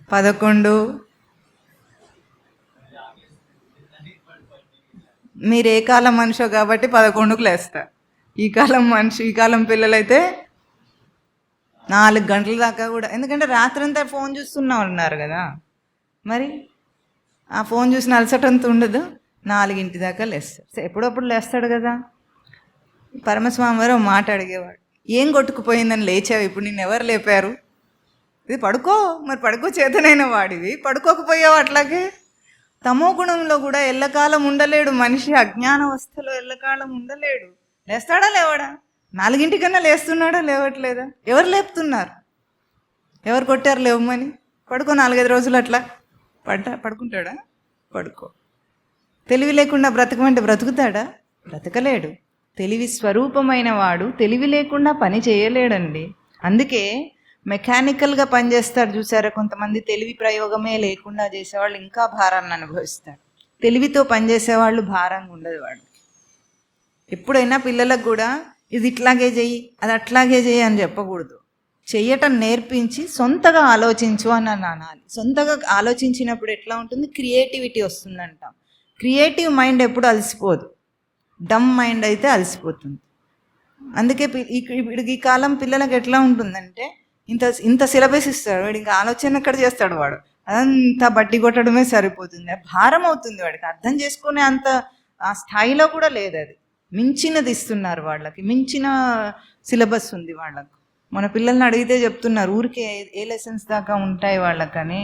11. మీరు ఏ కాలం మనిషో కాబట్టి 11కు లేస్తారు. ఈ కాలం పిల్లలైతే 4 గంటల దాకా కూడా, ఎందుకంటే రాత్రంతా ఫోన్ చూస్తున్నా ఉన్నారు కదా, మరి ఆ ఫోన్ చూసిన అలసటంత ఉండదు, 4 దాకా లేస్తాడు. ఎప్పుడప్పుడు లేస్తాడు కదా. పరమస్వామి వారు మాట అడిగేవాడు, ఏం కొట్టుకుపోయిందని లేచావు, ఇప్పుడు నిన్ను ఎవరు లేపారు, ఇది పడుకో, మరి పడుకో, చేతనైన వాడివి, పడుకోకపోయావు. అట్లాగే తమో గుణంలో కూడా ఎల్లకాలం ఉండలేడు మనిషి, అజ్ఞానవస్థలో ఎల్లకాలం ఉండలేడు. లేస్తాడా లేవాడా, 4 లేస్తున్నాడా లేవట్లేదా, ఎవరు లేపుతున్నారు, ఎవరు కొట్టారు లేవమని, పడుకో 4-5 రోజులు అట్లా పడుకుంటాడా, పడుకో. తెలివి లేకుండా బ్రతకమంటే బ్రతుకుతాడా, బ్రతకలేడు. తెలివి స్వరూపమైన వాడు తెలివి లేకుండా పని చేయలేడండి. అందుకే మెకానికల్గా పనిచేస్తారు చూసారా కొంతమంది, తెలివి ప్రయోగమే లేకుండా చేసేవాళ్ళు ఇంకా భారాన్ని అనుభవిస్తారు. తెలివితో పనిచేసేవాళ్ళు భారంగా ఉండదు వాడు. ఎప్పుడైనా పిల్లలకు కూడా ఇది ఇట్లాగే చెయ్యి, అది అట్లాగే చెయ్యి అని చెప్పకూడదు. చెయ్యటం నేర్పించి సొంతగా ఆలోచించు అని అనాలి. సొంతగా ఆలోచించినప్పుడు ఎట్లా ఉంటుంది, క్రియేటివిటీ వస్తుందంటాం. క్రియేటివ్ మైండ్ ఎప్పుడు అలసిపోదు, డమ్ మైండ్ అయితే అలసిపోతుంది. అందుకే ఈ కాలం పిల్లలకు ఎట్లా ఉంటుందంటే, ఇంత సిలబస్ ఇస్తాడు వాడు, ఇంకా ఆలోచన ఎక్కడ చేస్తాడు వాడు, అదంతా బట్టి కొట్టడమే సరిపోతుంది. భారం అవుతుంది వాడికి, అర్థం చేసుకునే అంత ఆ స్థాయిలో కూడా లేదు. అది మించినది ఇస్తున్నారు వాళ్ళకి, మించిన సిలబస్ ఉంది వాళ్ళకు. మన పిల్లల్ని అడిగితే చెప్తున్నారు, ఊరికే ఏ లెసన్స్ దాకా ఉంటాయి వాళ్ళకని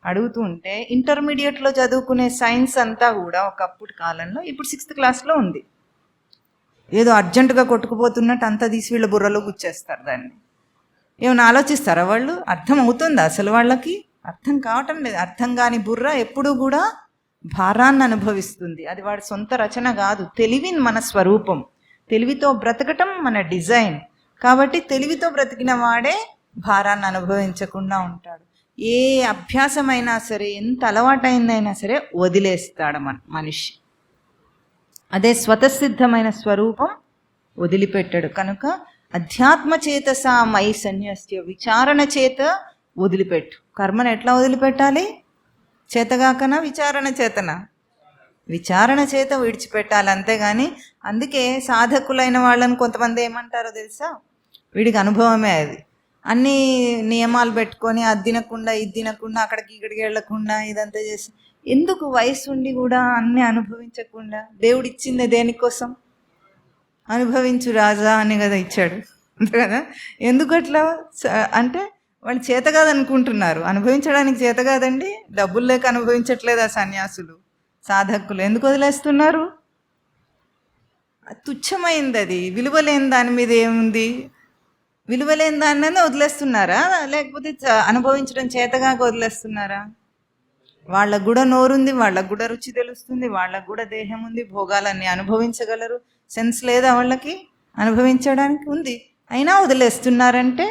అడుగుతూ ఉంటే, ఇంటర్మీడియట్లో చదువుకునే సైన్స్ అంతా కూడా ఒకప్పుడు కాలంలో ఇప్పుడు 6th క్లాస్లో ఉంది. ఏదో అర్జెంటుగా కొట్టుకుపోతున్నట్టు అంతా తీసి వీళ్ళ బుర్రలో గుచ్చేస్తారు దాన్ని. ఏమైనా ఆలోచిస్తారా వాళ్ళు, అర్థం అవుతుందా అసలు వాళ్ళకి? అర్థం కావటం లేదు. అర్థం కాని బుర్ర ఎప్పుడూ కూడా భారాన్ని అనుభవిస్తుంది. అది వాడి సొంత రచన కాదు, తెలివి మన స్వరూపం. తెలివితో బ్రతకటం మన డిజైన్. కాబట్టి తెలివితో బ్రతికిన వాడే భారాన్ని అనుభవించకుండా ఉంటాడు. ఏ అభ్యాసమైనా సరే, ఎంత అలవాటైందైనా సరే వదిలేస్తాడు మనిషి. అదే స్వతసిద్ధమైన స్వరూపం వదిలిపెట్టాడు. కనుక అధ్యాత్మ చేతసా మయి సన్యస్య, విచారణ చేత వదిలిపెట్టు. కర్మను ఎట్లా వదిలిపెట్టాలి, చేతగాకనా విచారణ చేతనా? విచారణ చేత విడిచిపెట్టాలి, అంతేగాని. అందుకే సాధకులైన వాళ్ళని కొంతమంది ఏమంటారో తెలుసా, వీడికి అనుభవమే అది, అన్ని నియమాలు పెట్టుకొని అది తినకుండా ఇది తినకుండా అక్కడికి ఇక్కడికి వెళ్ళకుండా ఇదంతా చేసి ఎందుకు? వయసు ఉండి కూడా అన్నీ అనుభవించకుండా? దేవుడు ఇచ్చింది దేనికోసం? అనుభవించు రాజా అని కదా ఇచ్చాడు, అంతే కదా. ఎందుకు అట్లా అంటే వాళ్ళు చేత కాదనుకుంటున్నారు. అనుభవించడానికి చేత కాదండి. డబ్బులు లేక అనుభవించట్లేదు ఆ సన్యాసులు, సాధకులు. ఎందుకు వదిలేస్తున్నారు? తుచ్చమైంది అది, విలువలేని దాని మీద ఏముంది? విలువలేని దాన్ని వదిలేస్తున్నారా, లేకపోతే అనుభవించడం చేతగాక వదిలేస్తున్నారా? వాళ్ళకు కూడా నోరుంది, వాళ్ళకు కూడా రుచి తెలుస్తుంది, వాళ్ళకు కూడా దేహం ఉంది, భోగాలన్నీ అనుభవించగలరు. సెన్స్ లేదా వాళ్ళకి? అనుభవించడానికి ఉంది, అయినా వదిలేస్తున్నారంటే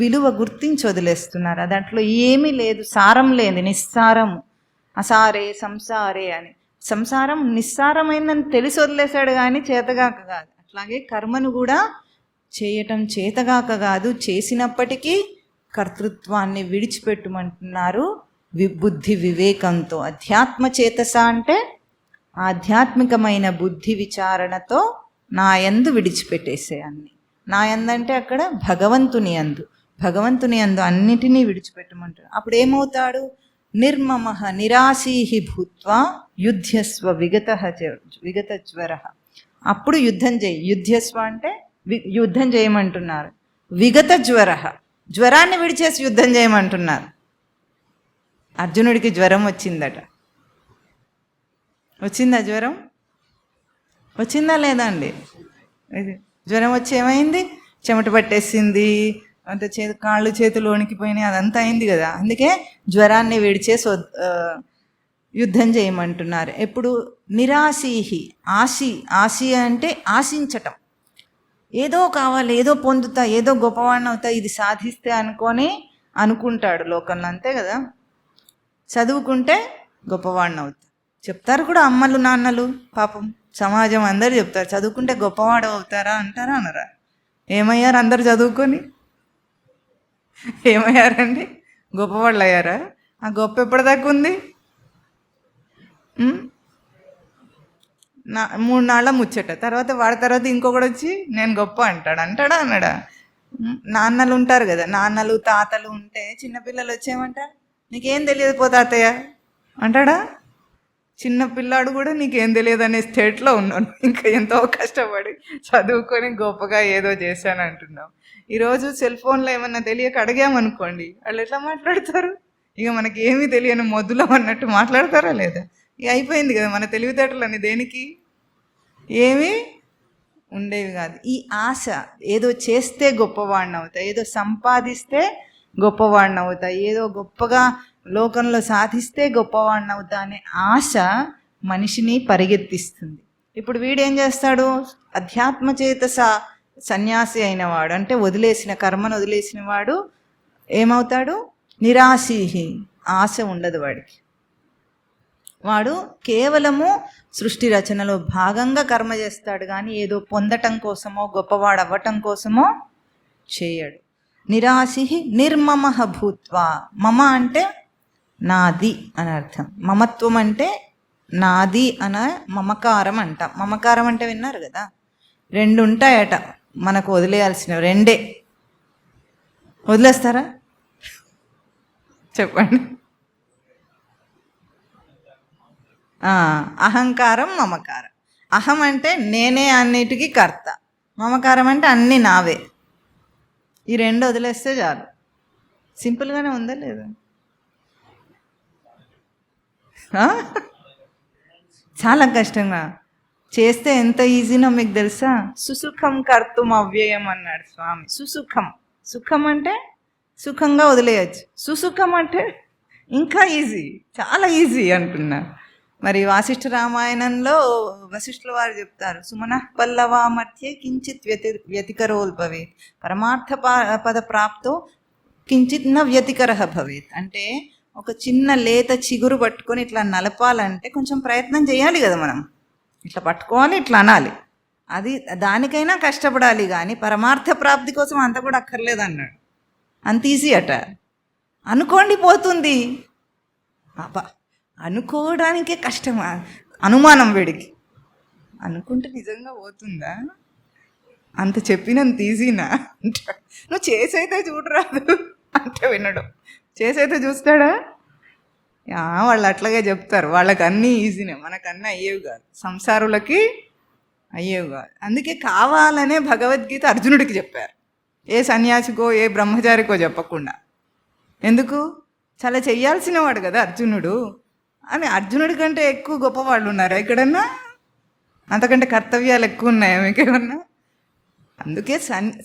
విలువ గుర్తించి వదిలేస్తున్నారు. దాంట్లో ఏమీ లేదు, సారం లేదు, నిస్సారము. అసారే సంసారే అని. సంసారం నిస్సారమైందని తెలిసి వదిలేశాడు కానీ చేతగాక కాదు. అట్లాగే కర్మను కూడా చేయటం చేతగాక కాదు, చేసినప్పటికీ కర్తృత్వాన్ని విడిచిపెట్టమంటున్నారు బుద్ధి వివేకంతో. అధ్యాత్మ చేతస అంటే ఆధ్యాత్మికమైన బుద్ధి విచారణతో నా యందు విడిచిపెట్టేసే అన్ని. నా యందంటే అక్కడ భగవంతుని యందు, భగవంతుని యందు అన్నిటినీ విడిచిపెట్టమంటారు. అప్పుడు ఏమవుతాడు? నిర్మమ నిరాశీహి భూత్వా యుద్ధస్వ విగత జ్వర. అప్పుడు యుద్ధం చేయి. యుద్ధస్వ అంటే యుద్ధం చేయమంటున్నారు. విగత జ్వర, జ్వరాన్ని విడిచేసి యుద్ధం చేయమంటున్నారు. అర్జునుడికి జ్వరం వచ్చిందట. వచ్చిందా జ్వరం? వచ్చిందా లేదా అండి? జ్వరం వచ్చి ఏమైంది? చెమట పట్టేసింది, అంత కాళ్ళు చేతులు వణికిపోయినాయి, అదంతా అయింది కదా. అందుకే జ్వరాన్ని విడిచేసి యుద్ధం చేయమంటున్నారు. ఎప్పుడు? నిరాశీహి. ఆశి అంటే ఆశించటం. ఏదో కావాలి, ఏదో పొందుతా, ఏదో గొప్పవాడిని అవుతా, ఇది సాధిస్తే అనుకుంటాడు లోకంలో, అంతే కదా. చదువుకుంటే గొప్పవాడిని అవుతా చెప్తారు కూడా అమ్మలు నాన్నలు, పాపం సమాజం అందరు చెప్తారు. చదువుకుంటే గొప్పవాడు అవుతారా అంటారా అనరా? ఏమయ్యారు అందరు చదువుకొని? ఏమయ్యారండి? గొప్పవాళ్ళు అయ్యారా? ఆ గొప్ప ఎప్పటిదాకా ఉంది? 3 నాళ్ళ ముచ్చట. తర్వాత ఇంకొకటి వచ్చి నేను గొప్ప అంటాడా అన్నాడా? నాన్నలు ఉంటారు కదా, నాన్నలు తాతలు ఉంటే చిన్నపిల్లలు వచ్చేయమంటారు, నీకేం తెలియదు పో తాతయ్య అంటాడా? చిన్న పిల్లాడు కూడా నీకేం తెలియదు అనే స్టేట్లో ఉన్నాను. ఇంకా ఎంతో కష్టపడి చదువుకొని గొప్పగా ఏదో చేశాను అంటున్నాం. ఈరోజు సెల్ ఫోన్లో ఏమన్నా తెలియక అడిగామనుకోండి, వాళ్ళు ఎట్లా మాట్లాడతారు? ఇక మనకి ఏమీ తెలియని మొద్దులో అన్నట్టు మాట్లాడతారా లేదా? ఇక అయిపోయింది కదా మన తెలివితేటలని. దేనికి ఏమీ ఉండేవి కాదు. ఈ ఆశ, ఏదో చేస్తే గొప్పవాడిని అవుతా, ఏదో సంపాదిస్తే గొప్పవాడిని అవుతా, ఏదో గొప్పగా లోకంలో సాధిస్తే గొప్పవాడిని అవుతా అనే ఆశ మనిషిని పరిగెత్తిస్తుంది. ఇప్పుడు వీడేం చేస్తాడు? అధ్యాత్మ చేత సన్యాసి అయిన వాడు, అంటే వదిలేసిన కర్మను వదిలేసిన వాడు ఏమవుతాడు? నిరాశీహి. ఆశ ఉండదు వాడికి. వాడు కేవలము సృష్టి రచనలో భాగంగా కర్మ చేస్తాడు కానీ ఏదో పొందటం కోసమో గొప్పవాడు అవ్వటం కోసమో చేయడు. నిరాశి నిర్మమ భూత్వా. మమ అంటే నాది అని అర్థం. మమత్వం అంటే నాది అన మమకారం అంట. మమకారం అంటే విన్నారు కదా, 2 ఉంటాయట మనకు వదిలేయాల్సినవి. 2 వదిలేస్తారా? చెప్పండి. అహంకారం, మమకారం. అహం అంటే నేనే అన్నిటికీ కర్త, మమకారం అంటే అన్నీ నావే. ఈ 2 వదిలేస్తే చాలు. సింపుల్గానే ఉందా లేదా? చాలా కష్టంగా చేస్తే ఎంత ఈజీనో మీకు తెలుసా? సుసుఖం కర్తుం అవ్యయం అన్నాడు స్వామి. సుసుఖం, సుఖం అంటే సుఖంగా వదిలేయచ్చు. సుసుఖం అంటే ఇంకా ఈజీ, చాలా ఈజీ అంటున్నా. మరి వాసిష్ఠ రామాయణంలో వశిష్ఠుల వారు చెప్తారు, సుమనః పల్లవా మధ్య కించిత్ వ్యతికరోద్భవేత్ పరమార్థ పద ప్రాప్తో కించిత్ న వ్యతికర భవేత్. అంటే ఒక చిన్న లేత చిగురు పట్టుకొని ఇట్లా నలపాలంటే కొంచెం ప్రయత్నం చేయాలి కదా మనం. ఇట్లా పట్టుకోవాలి, ఇట్లా అనాలి. అది దానికైనా కష్టపడాలి కానీ పరమార్థ ప్రాప్తి కోసం అంత కూడా అక్కర్లేదు అన్నాడు. అంత ఈజీ అట. అనుకోండి పోతుంది. బాబా అనుకోవడానికే కష్టమా? అనుమానం వీడికి. అనుకుంటే నిజంగా పోతుందా? అంత చెప్పినంత ఈజీనా అంటాడు. నువ్వు చేసైతే చూడరాదు అంటే వినడు. చేసైతే చూస్తాడా? వాళ్ళు అట్లాగే చెప్తారు. వాళ్ళకి అన్నీ ఈజీనే, మనకన్నీ అయ్యేవి కాదు, సంసారులకి అయ్యేవి కాదు. అందుకే కావాలనే భగవద్గీత అర్జునుడికి చెప్పారు, ఏ సన్యాసికో ఏ బ్రహ్మచారికో చెప్పకుండా. ఎందుకు? చాలా చెయ్యాల్సిన వాడు కదా అర్జునుడు అని. అర్జునుడి కంటే ఎక్కువ గొప్పవాళ్ళు ఉన్నారా ఎక్కడన్నా? అంతకంటే కర్తవ్యాలు ఎక్కువ ఉన్నాయా మీకేమన్నా? అందుకే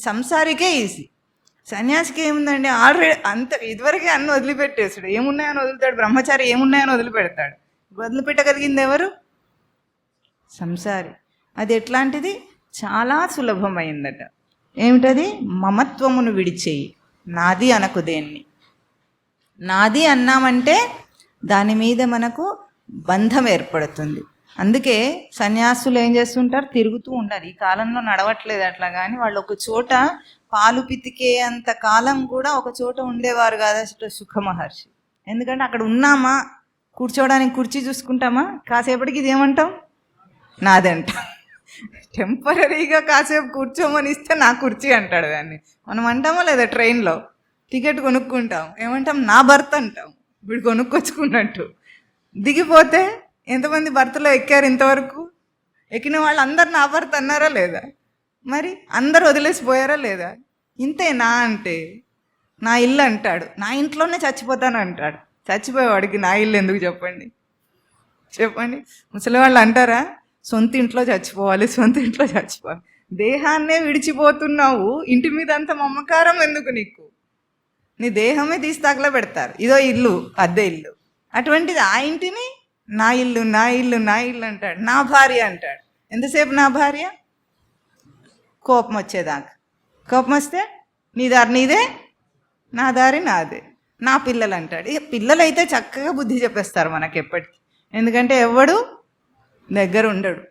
సంసారికే ఈజీ. సన్యాసికి ఏముందండి, ఆల్రెడీ అంత ఇదివరకే అన్ని వదిలిపెట్టేస్తాడు. ఏమున్నాయని వదులుతాడు. బ్రహ్మచారి ఏమున్నాయని వదిలిపెడతాడు. వదిలిపెట్టగలిగింది ఎవరు? సంసారి. అది ఎట్లాంటిది? చాలా సులభమైందట. ఏమిటది? మమత్వమును విడిచేయి, నాది అనకు దేన్ని. నాది అన్నామంటే దాని మీద మనకు బంధం ఏర్పడుతుంది. అందుకే సన్యాసులు ఏం చేస్తుంటారు? తిరుగుతూ ఉండాలి. ఈ కాలంలో నడవట్లేదు అట్లా, కానీ వాళ్ళు ఒక చోట పాలు పితికే అంత కాలం కూడా ఒక చోట ఉండేవారు కాదు సుఖ మహర్షి. ఎందుకంటే అక్కడ ఉన్నామా, కూర్చోవడానికి కుర్చీ చూసుకుంటామా, కాసేపటికి ఇది ఏమంటాం? నాదంటాం. టెంపరీగా కాసేపు కూర్చోమని ఇస్తే నా కుర్చీ అంటాడు దాన్ని. మనం అంటామా లేదా? ట్రైన్లో టికెట్ కొనుక్కుంటాం, ఏమంటాం? నా బర్త్ అంటాం, వీడు కొనుక్కొచ్చుకున్నట్టు. దిగిపోతే ఎంతమంది బర్త్లో ఎక్కారు ఇంతవరకు? ఎక్కిన వాళ్ళు అందరు నా బర్త్ అన్నారా లేదా? మరి అందరు వదిలేసిపోయారా లేదా? ఇంతే నా అంటే. నా ఇల్లు అంటాడు, నా ఇంట్లోనే చచ్చిపోతాను అంటాడు. చచ్చిపోయేవాడికి నా ఇల్లు ఎందుకు చెప్పండి? చెప్పండి. ముసలి వాళ్ళు అంటారా సొంత ఇంట్లో చచ్చిపోవాలి, సొంత ఇంట్లో చచ్చిపోవాలి? దేహాన్నే విడిచిపోతున్నావు, ఇంటి మీద అంత మమకారం ఎందుకు నీకు? నీ దేహమే తీసి తగల పెడతారు. ఇదో ఇల్లు, అద్దె ఇల్లు. అటువంటిది ఆ ఇంటిని నా ఇల్లు, నా ఇల్లు, నా ఇల్లు అంటాడు. నా భార్య అంటాడు. ఎంతసేపు నా భార్య? కోపం వచ్చేదాకా. కోపం వస్తే నీ దారి నీదే, నా దారి నాదే. నా పిల్లలు అంటాడు. ఇక పిల్లలు అయితే చక్కగా బుద్ధి చెప్పేస్తారు మనకి ఎప్పటికీ. ఎందుకంటే ఎవడు దగ్గర ఉండడు.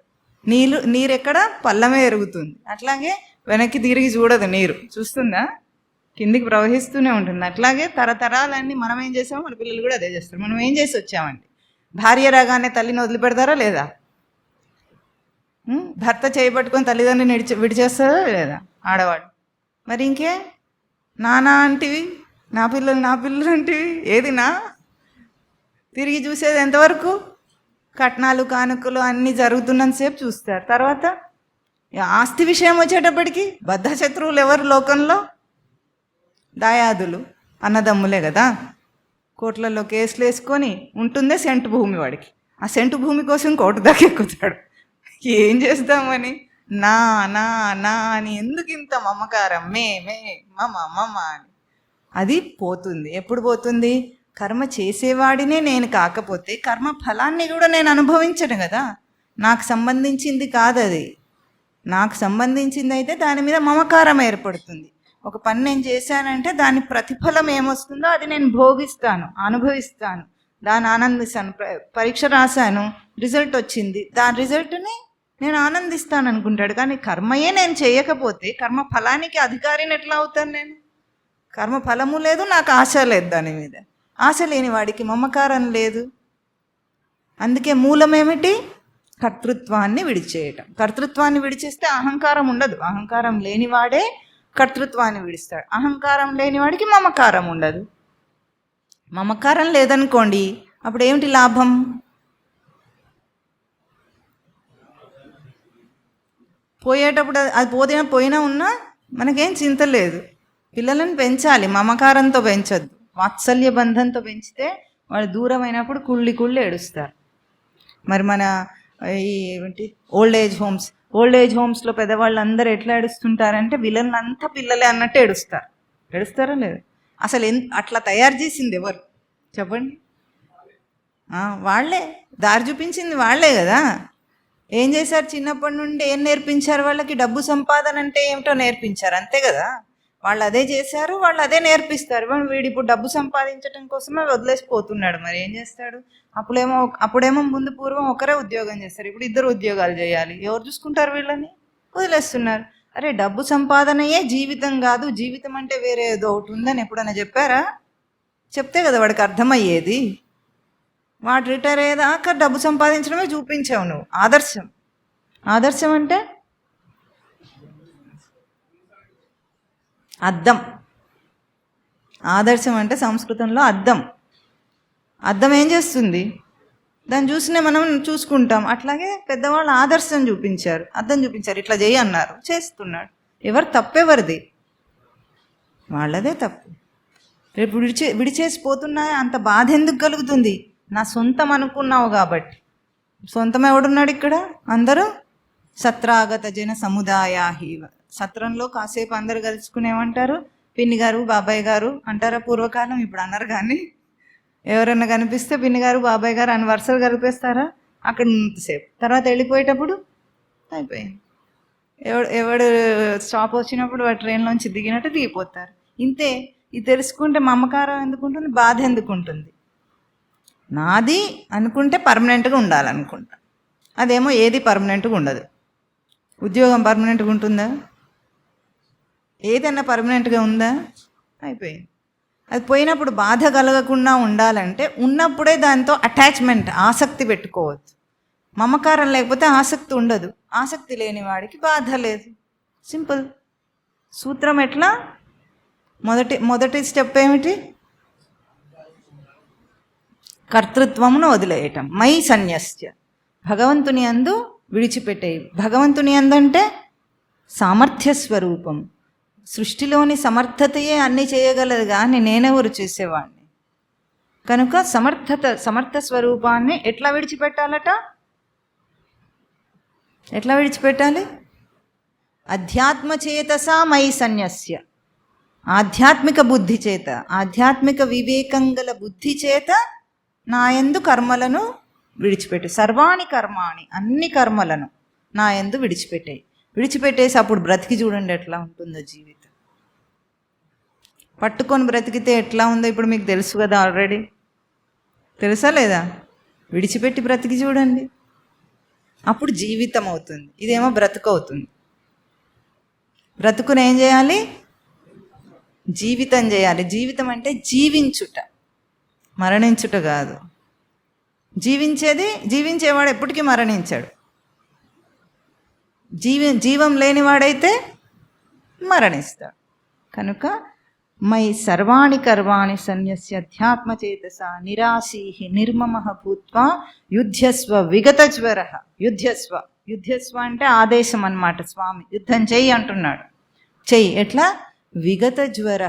నీరెక్కడ పల్లమే ఎరుగుతుంది. అట్లాగే వెనక్కి తిరిగి చూడదు నీరు. చూస్తుందా? కిందికి ప్రవహిస్తూనే ఉంటుంది. అట్లాగే తరతరాలన్నీ మనం ఏం చేసామో మన పిల్లలు కూడా అదే చేస్తారు. మనం ఏం చేసి వచ్చామండి? భార్య రాగానే తల్లిని వదిలిపెడతారా లేదా? భర్త చేయబట్టుకొని తల్లిదండ్రుని విడిచేస్తారా లేదా ఆడవాడు? మరి ఇంకే నానా అంటివి, నా పిల్లలు అంటివి. ఏది నా? తిరిగి చూసేది ఎంతవరకు? కట్నాలు కానుకలు అన్నీ జరుగుతున్నంతసేపు చూస్తారు. తర్వాత ఆస్తి విషయం వచ్చేటప్పటికి బద్ధశత్రువులు ఎవరు లోకంలో? దాయాదులు, అన్నదమ్ములే కదా. కోట్లలో కేసులు వేసుకొని ఉంటుందే సెంటు భూమి వాడికి. ఆ సెంటు భూమి కోసం కోర్టు దాకా ఎక్కుతాడు. ఏం చేస్తామని? నా నా నా అని. ఎందుకు ఇంత మమకారం? మే మే మమ మమ అని. అది పోతుంది. ఎప్పుడు పోతుంది? కర్మ చేసేవాడినే నేను కాకపోతే కర్మ ఫలాన్ని కూడా నేను అనుభవించను కదా. నాకు సంబంధించింది కాదు అది. నాకు సంబంధించింది అయితే దాని మీద మమకారం ఏర్పడుతుంది. ఒక పని నేను చేశానంటే దాని ప్రతిఫలం ఏమొస్తుందో అది నేను భోగిస్తాను, అనుభవిస్తాను, దాన్ని ఆనందిస్తాను. పరీక్ష రాశాను, రిజల్ట్ వచ్చింది, దాని రిజల్ట్ని నేను ఆనందిస్తాను అనుకుంటాడు. కానీ కర్మయే నేను చేయకపోతే కర్మ ఫలానికి అధికారిని ఎట్లా అవుతాను నేను? కర్మ ఫలము లేదు, నాకు ఆశ లేదు. దాని మీద ఆశ లేని వాడికి మమకారం లేదు. అందుకే మూలం ఏమిటి? కర్తృత్వాన్ని విడిచేయటం. కర్తృత్వాన్ని విడిచేస్తే అహంకారం ఉండదు. అహంకారం లేనివాడే కర్తృత్వాన్ని విడిస్తాడు. అహంకారం లేనివాడికి మమకారం ఉండదు. మమకారం లేదనుకోండి, అప్పుడు ఏమిటి లాభం? పోయేటప్పుడు అది పోయినా ఉన్నా మనకేం చింత లేదు. పిల్లలను పెంచాలి, మమకారంతో పెంచొద్దు. వాత్సల్య బంధంతో పెంచితే వాళ్ళు దూరం అయినప్పుడు కుళ్ళి ఏడుస్తారు. మరి మన ఏంటి ఓల్డ్ ఏజ్ హోమ్స్లో పెద్దవాళ్ళు అందరూ ఎట్లా ఏడుస్తుంటారంటే వీళ్ళంతా పిల్లలే అన్నట్టు ఏడుస్తారా లేదు? అసలు అట్లా తయారు చేసింది ఎవరు చెప్పండి? వాళ్ళే. దారి చూపించింది వాళ్ళే కదా. ఏం చేశారు? చిన్నప్పటి నుండి ఏం నేర్పించారు వాళ్ళకి? డబ్బు సంపాదన అంటే ఏమిటో నేర్పించారు, అంతే కదా. వాళ్ళు అదే చేశారు, వాళ్ళు అదే నేర్పిస్తారు. వీడు ఇప్పుడు డబ్బు సంపాదించడం కోసమే వదిలేసిపోతున్నాడు. మరి ఏం చేస్తాడు? అప్పుడేమో పూర్వం ఒకరే ఉద్యోగం చేస్తారు, ఇప్పుడు 2 ఉద్యోగాలు చేయాలి. ఎవరు చూసుకుంటారు వీళ్ళని? వదిలేస్తున్నారు. అరే డబ్బు సంపాదనయే జీవితం కాదు, జీవితం అంటే వేరే ఏదో ఒకటి ఉందని ఎప్పుడైనా చెప్పారా? చెప్తే కదా వాడికి అర్థమయ్యేది. వాడు రిటైర్ అయ్యేదాకా డబ్బు సంపాదించడమే చూపించావు నువ్వు. ఆదర్శం అంటే అద్దం. ఆదర్శం అంటే సంస్కృతంలో అద్దం. అద్దం ఏం చేస్తుంది? దాన్ని చూసినే మనం చూసుకుంటాం. అట్లాగే పెద్దవాళ్ళు ఆదర్శం చూపించారు, అద్దం చూపించారు, ఇట్లా చేయి అన్నారు, చేస్తున్నాడు. ఎవరు తప్పెవరిది? వాళ్ళదే తప్పు. రేపు విడిచేసి పోతున్నాయా అంత బాధ ఎందుకు కలుగుతుంది? నా సొంతం అనుకున్నావు కాబట్టి. సొంతం ఎవడున్నాడు ఇక్కడ? అందరూ సత్రాగత జన సముదాయాహీవ. సత్రంలో కాసేపు అందరు కలుసుకునేమంటారు, పిన్ని గారు బాబాయ్ గారు అంటారా పూర్వకాలం? ఇప్పుడు అన్నారు. కానీ ఎవరన్నా కనిపిస్తే పిన్ని గారు బాబాయ్ గారు అని వరుసలు కలిపేస్తారా? అక్కడ ఉన్నంతసేపు, తర్వాత వెళ్ళిపోయేటప్పుడు అయిపోయింది. ఎవడు స్టాప్ వచ్చినప్పుడు వాడు ట్రైన్లోంచి దిగినట్టు దిగిపోతారు. ఇంతే. ఇది తెలుసుకుంటే మమకారం ఎందుకు ఉంటుంది? బాధ ఎందుకు ఉంటుంది? నాది అనుకుంటే పర్మనెంట్గా ఉండాలనుకుంటా. అదేమో ఏది పర్మనెంట్గా ఉండదు. ఉద్యోగం పర్మనెంట్గా ఉంటుందా? ఏదన్నా పర్మనెంట్గా ఉందా? అయిపోయింది. అది పోయినప్పుడు బాధ కలగకుండా ఉండాలంటే ఉన్నప్పుడే దాంతో అటాచ్మెంట్, ఆసక్తి పెట్టుకోవచ్చు. మమకారం లేకపోతే ఆసక్తి ఉండదు. ఆసక్తి లేని వాడికి బాధ లేదు. సింపుల్. సూత్రం ఎట్లా? మొదటి స్టెప్ ఏమిటి? కర్తృత్వమును వదిలేయటం. మై సన్యస్య, భగవంతుని యందు విడిచిపెట్టేయి. భగవంతుని యందు అంటే సామర్థ్య స్వరూపం. సృష్టిలోని సమర్థతయే అన్నీ చేయగలదు, కానీ నేనెవరు చేసేవాడిని? కనుక సమర్థ స్వరూపాన్ని ఎట్లా విడిచిపెట్టాలట? ఎట్లా విడిచిపెట్టాలి? అధ్యాత్మచేతసా మై సన్యస్య. ఆధ్యాత్మిక బుద్ధి చేత, ఆధ్యాత్మిక వివేకం గల బుద్ధి చేత నాయందు కర్మలను విడిచిపెట్టు. సర్వాణి కర్మాణి, అన్ని కర్మలను నాయందు విడిచిపెట్టాయి. విడిచిపెట్టేసి అప్పుడు బ్రతికి చూడండి ఎట్లా ఉంటుందో జీవితం. పట్టుకొని బ్రతికితే ఎట్లా ఉందో ఇప్పుడు మీకు తెలుసు కదా, ఆల్రెడీ తెలుసా లేదా? విడిచిపెట్టి బ్రతికి చూడండి, అప్పుడు జీవితం అవుతుంది. ఇదేమో బ్రతుకు అవుతుంది. బ్రతుకుని ఏం చేయాలి? జీవితం చేయాలి. జీవితం అంటే జీవించుట, మరణించుట కాదు. జీవించేవాడు ఎప్పటికీ మరణించాడు. జీవం లేనివాడైతే మరణిస్తాడు. కనుక మై సర్వాణి కర్వాణి సన్యస్య అధ్యాత్మచేతస నిరాశీ నిర్మమః భూత్వా యుధ్యస్వ విగత జ్వర. యుధ్యస్వ అంటే ఆదేశం అన్నమాట. స్వామి యుద్ధం చెయ్యి అంటున్నాడు. చెయ్యి. ఎట్లా? విగత జ్వర.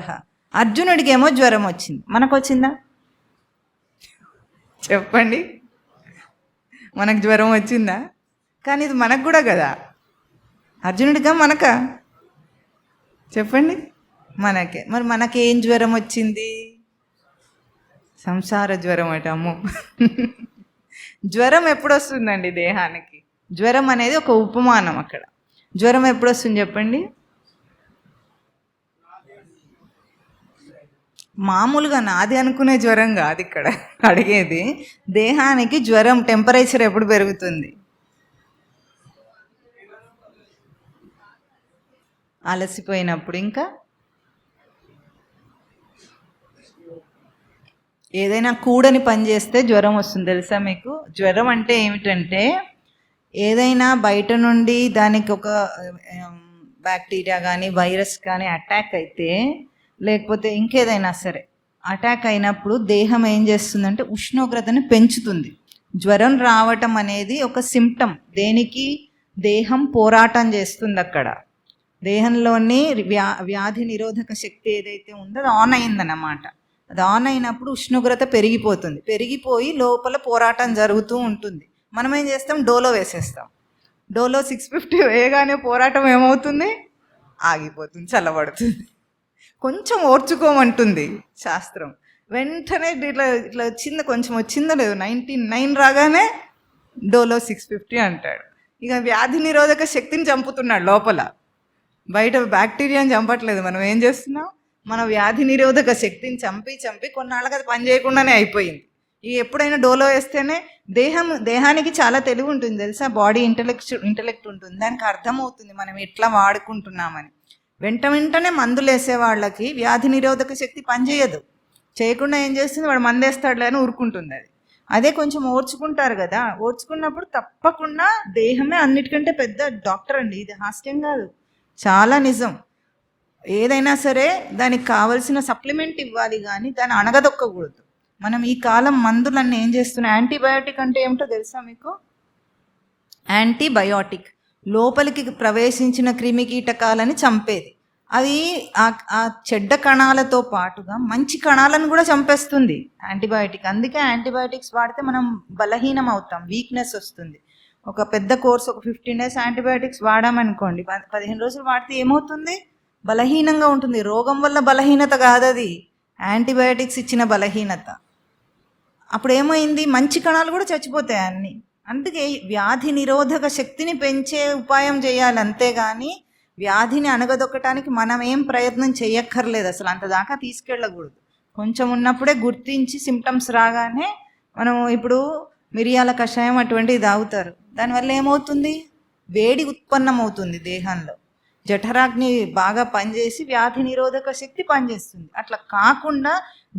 అర్జునుడికి ఏమో జ్వరం వచ్చింది, మనకు వచ్చిందా? చెప్పండి, మనకు జ్వరం వచ్చిందా? కానీ ఇది మనకు కూడా కదా. అర్జునుడిగా మనకా? చెప్పండి. మనకే. మరి మనకేం జ్వరం వచ్చింది? సంసార జ్వరం అట. అమ్మో. జ్వరం ఎప్పుడు వస్తుందండి దేహానికి? జ్వరం అనేది ఒక ఉపమానం. అక్కడ జ్వరం ఎప్పుడు వస్తుంది చెప్పండి? మామూలుగా నాది అనుకునే జ్వరం కాదు ఇక్కడ అడిగేది. దేహానికి జ్వరం టెంపరేచర్ ఎప్పుడు పెరుగుతుంది? అలసిపోయినప్పుడు. ఇంకా ఏదైనా కూడని పని చేస్తే జ్వరం వస్తుంది, తెలుసా మీకు? జ్వరం అంటే ఏమిటంటే, ఏదైనా బయట నుండి దానికి ఒక బ్యాక్టీరియా కానీ వైరస్ కానీ అటాక్ అయితే, లేకపోతే ఇంకేదైనా సరే అటాక్ అయినప్పుడు దేహం ఏం చేస్తుందంటే ఉష్ణోగ్రతని పెంచుతుంది. జ్వరం రావటం అనేది ఒక సిమ్టమ్. దేనికి? దేహం పోరాటం చేస్తుంది. అక్కడ దేహంలోని వ్యాధి నిరోధక శక్తి ఏదైతే ఉందో అది ఆన్ అయిందన్నమాట. అది ఆన్ అయినప్పుడు ఉష్ణోగ్రత పెరిగిపోతుంది. పెరిగిపోయి లోపల పోరాటం జరుగుతూ ఉంటుంది. మనం ఏం చేస్తాం? డోలో వేసేస్తాం. డోలో 650 వేయగానే పోరాటం ఏమవుతుంది? ఆగిపోతుంది, చల్లబడుతుంది. కొంచెం ఓర్చుకోమంటుంది శాస్త్రం. వెంటనే ఇట్లా ఇట్లా వచ్చింది, కొంచెం వచ్చిందో లేదు, 99 రాగానే డోలో 650 అంటాడు. ఇక వ్యాధి నిరోధక శక్తిని చంపుతున్నాడు లోపల. బయట బ్యాక్టీరియాని చంపట్లేదు. మనం ఏం చేస్తున్నాం? మన వ్యాధి నిరోధక శక్తిని చంపి కొన్నాళ్ళకి అది పని చేయకుండానే అయిపోయింది. ఇక ఎప్పుడైనా డోలో వేస్తేనే దేహానికి చాలా తెలివి ఉంటుంది, తెలుసా? బాడీ ఇంటెలెక్ట్ ఉంటుంది. దానికి అర్థమవుతుంది మనం ఎట్లా వాడుకుంటున్నామని. వెంటనే మందులు వేసే వాళ్ళకి వ్యాధి నిరోధక శక్తి పనిచేయదు. చేయకుండా ఏం చేస్తుంది? వాడు మందు వేస్తాడులే అని ఊరుకుంటుంది. అదే కొంచెం ఓర్చుకుంటారు కదా, ఓర్చుకున్నప్పుడు తప్పకుండా దేహమే అన్నిటికంటే పెద్ద డాక్టర్ అండి. ఇది హాస్యం కాదు, చాలా నిజం. ఏదైనా సరే దానికి కావలసిన సప్లిమెంట్ ఇవ్వాలి, కానీ దాన్ని అణగదొక్కకూడదు. మనం ఈ కాలం మందులన్నీ ఏం చేస్తున్నాయి? యాంటీబయాటిక్ అంటే ఏమిటో తెలుసా మీకు? యాంటీబయోటిక్ లోపలికి ప్రవేశించిన క్రిమి కీటకాలని చంపేది. అది ఆ చెడ్డ కణాలతో పాటుగా మంచి కణాలను కూడా చంపేస్తుంది యాంటీబయాటిక్. అందుకే యాంటీబయాటిక్స్ వాడితే మనం బలహీనం అవుతాం, వీక్నెస్ వస్తుంది. ఒక పెద్ద కోర్స్, ఒక 15 days యాంటీబయాటిక్స్ వాడామనుకోండి, 15 రోజులు వాడితే ఏమవుతుంది? బలహీనంగా ఉంటుంది. రోగం వల్ల బలహీనత కాదు, అది యాంటీబయాటిక్స్ ఇచ్చిన బలహీనత. అప్పుడు ఏమైంది? మంచి కణాలు కూడా చచ్చిపోతాయి అన్నీ. అందుకే వ్యాధి నిరోధక శక్తిని పెంచే ఉపాయం చేయాలి, అంతేగాని వ్యాధిని అణగదొక్కటానికి మనం ఏం ప్రయత్నం చేయక్కర్లేదు. అసలు అంత దాకా తీసుకెళ్ళకూడదు. కొంచెం ఉన్నప్పుడే గుర్తించి సిమ్టమ్స్ రాగానే మనం ఇప్పుడు మిరియాల కషాయం అటువంటివి తాగుతారు. దానివల్ల ఏమవుతుంది? వేడి ఉత్పన్నమవుతుంది దేహంలో, జఠరాగ్ని బాగా పనిచేసి వ్యాధి నిరోధక శక్తి పనిచేస్తుంది. అట్లా కాకుండా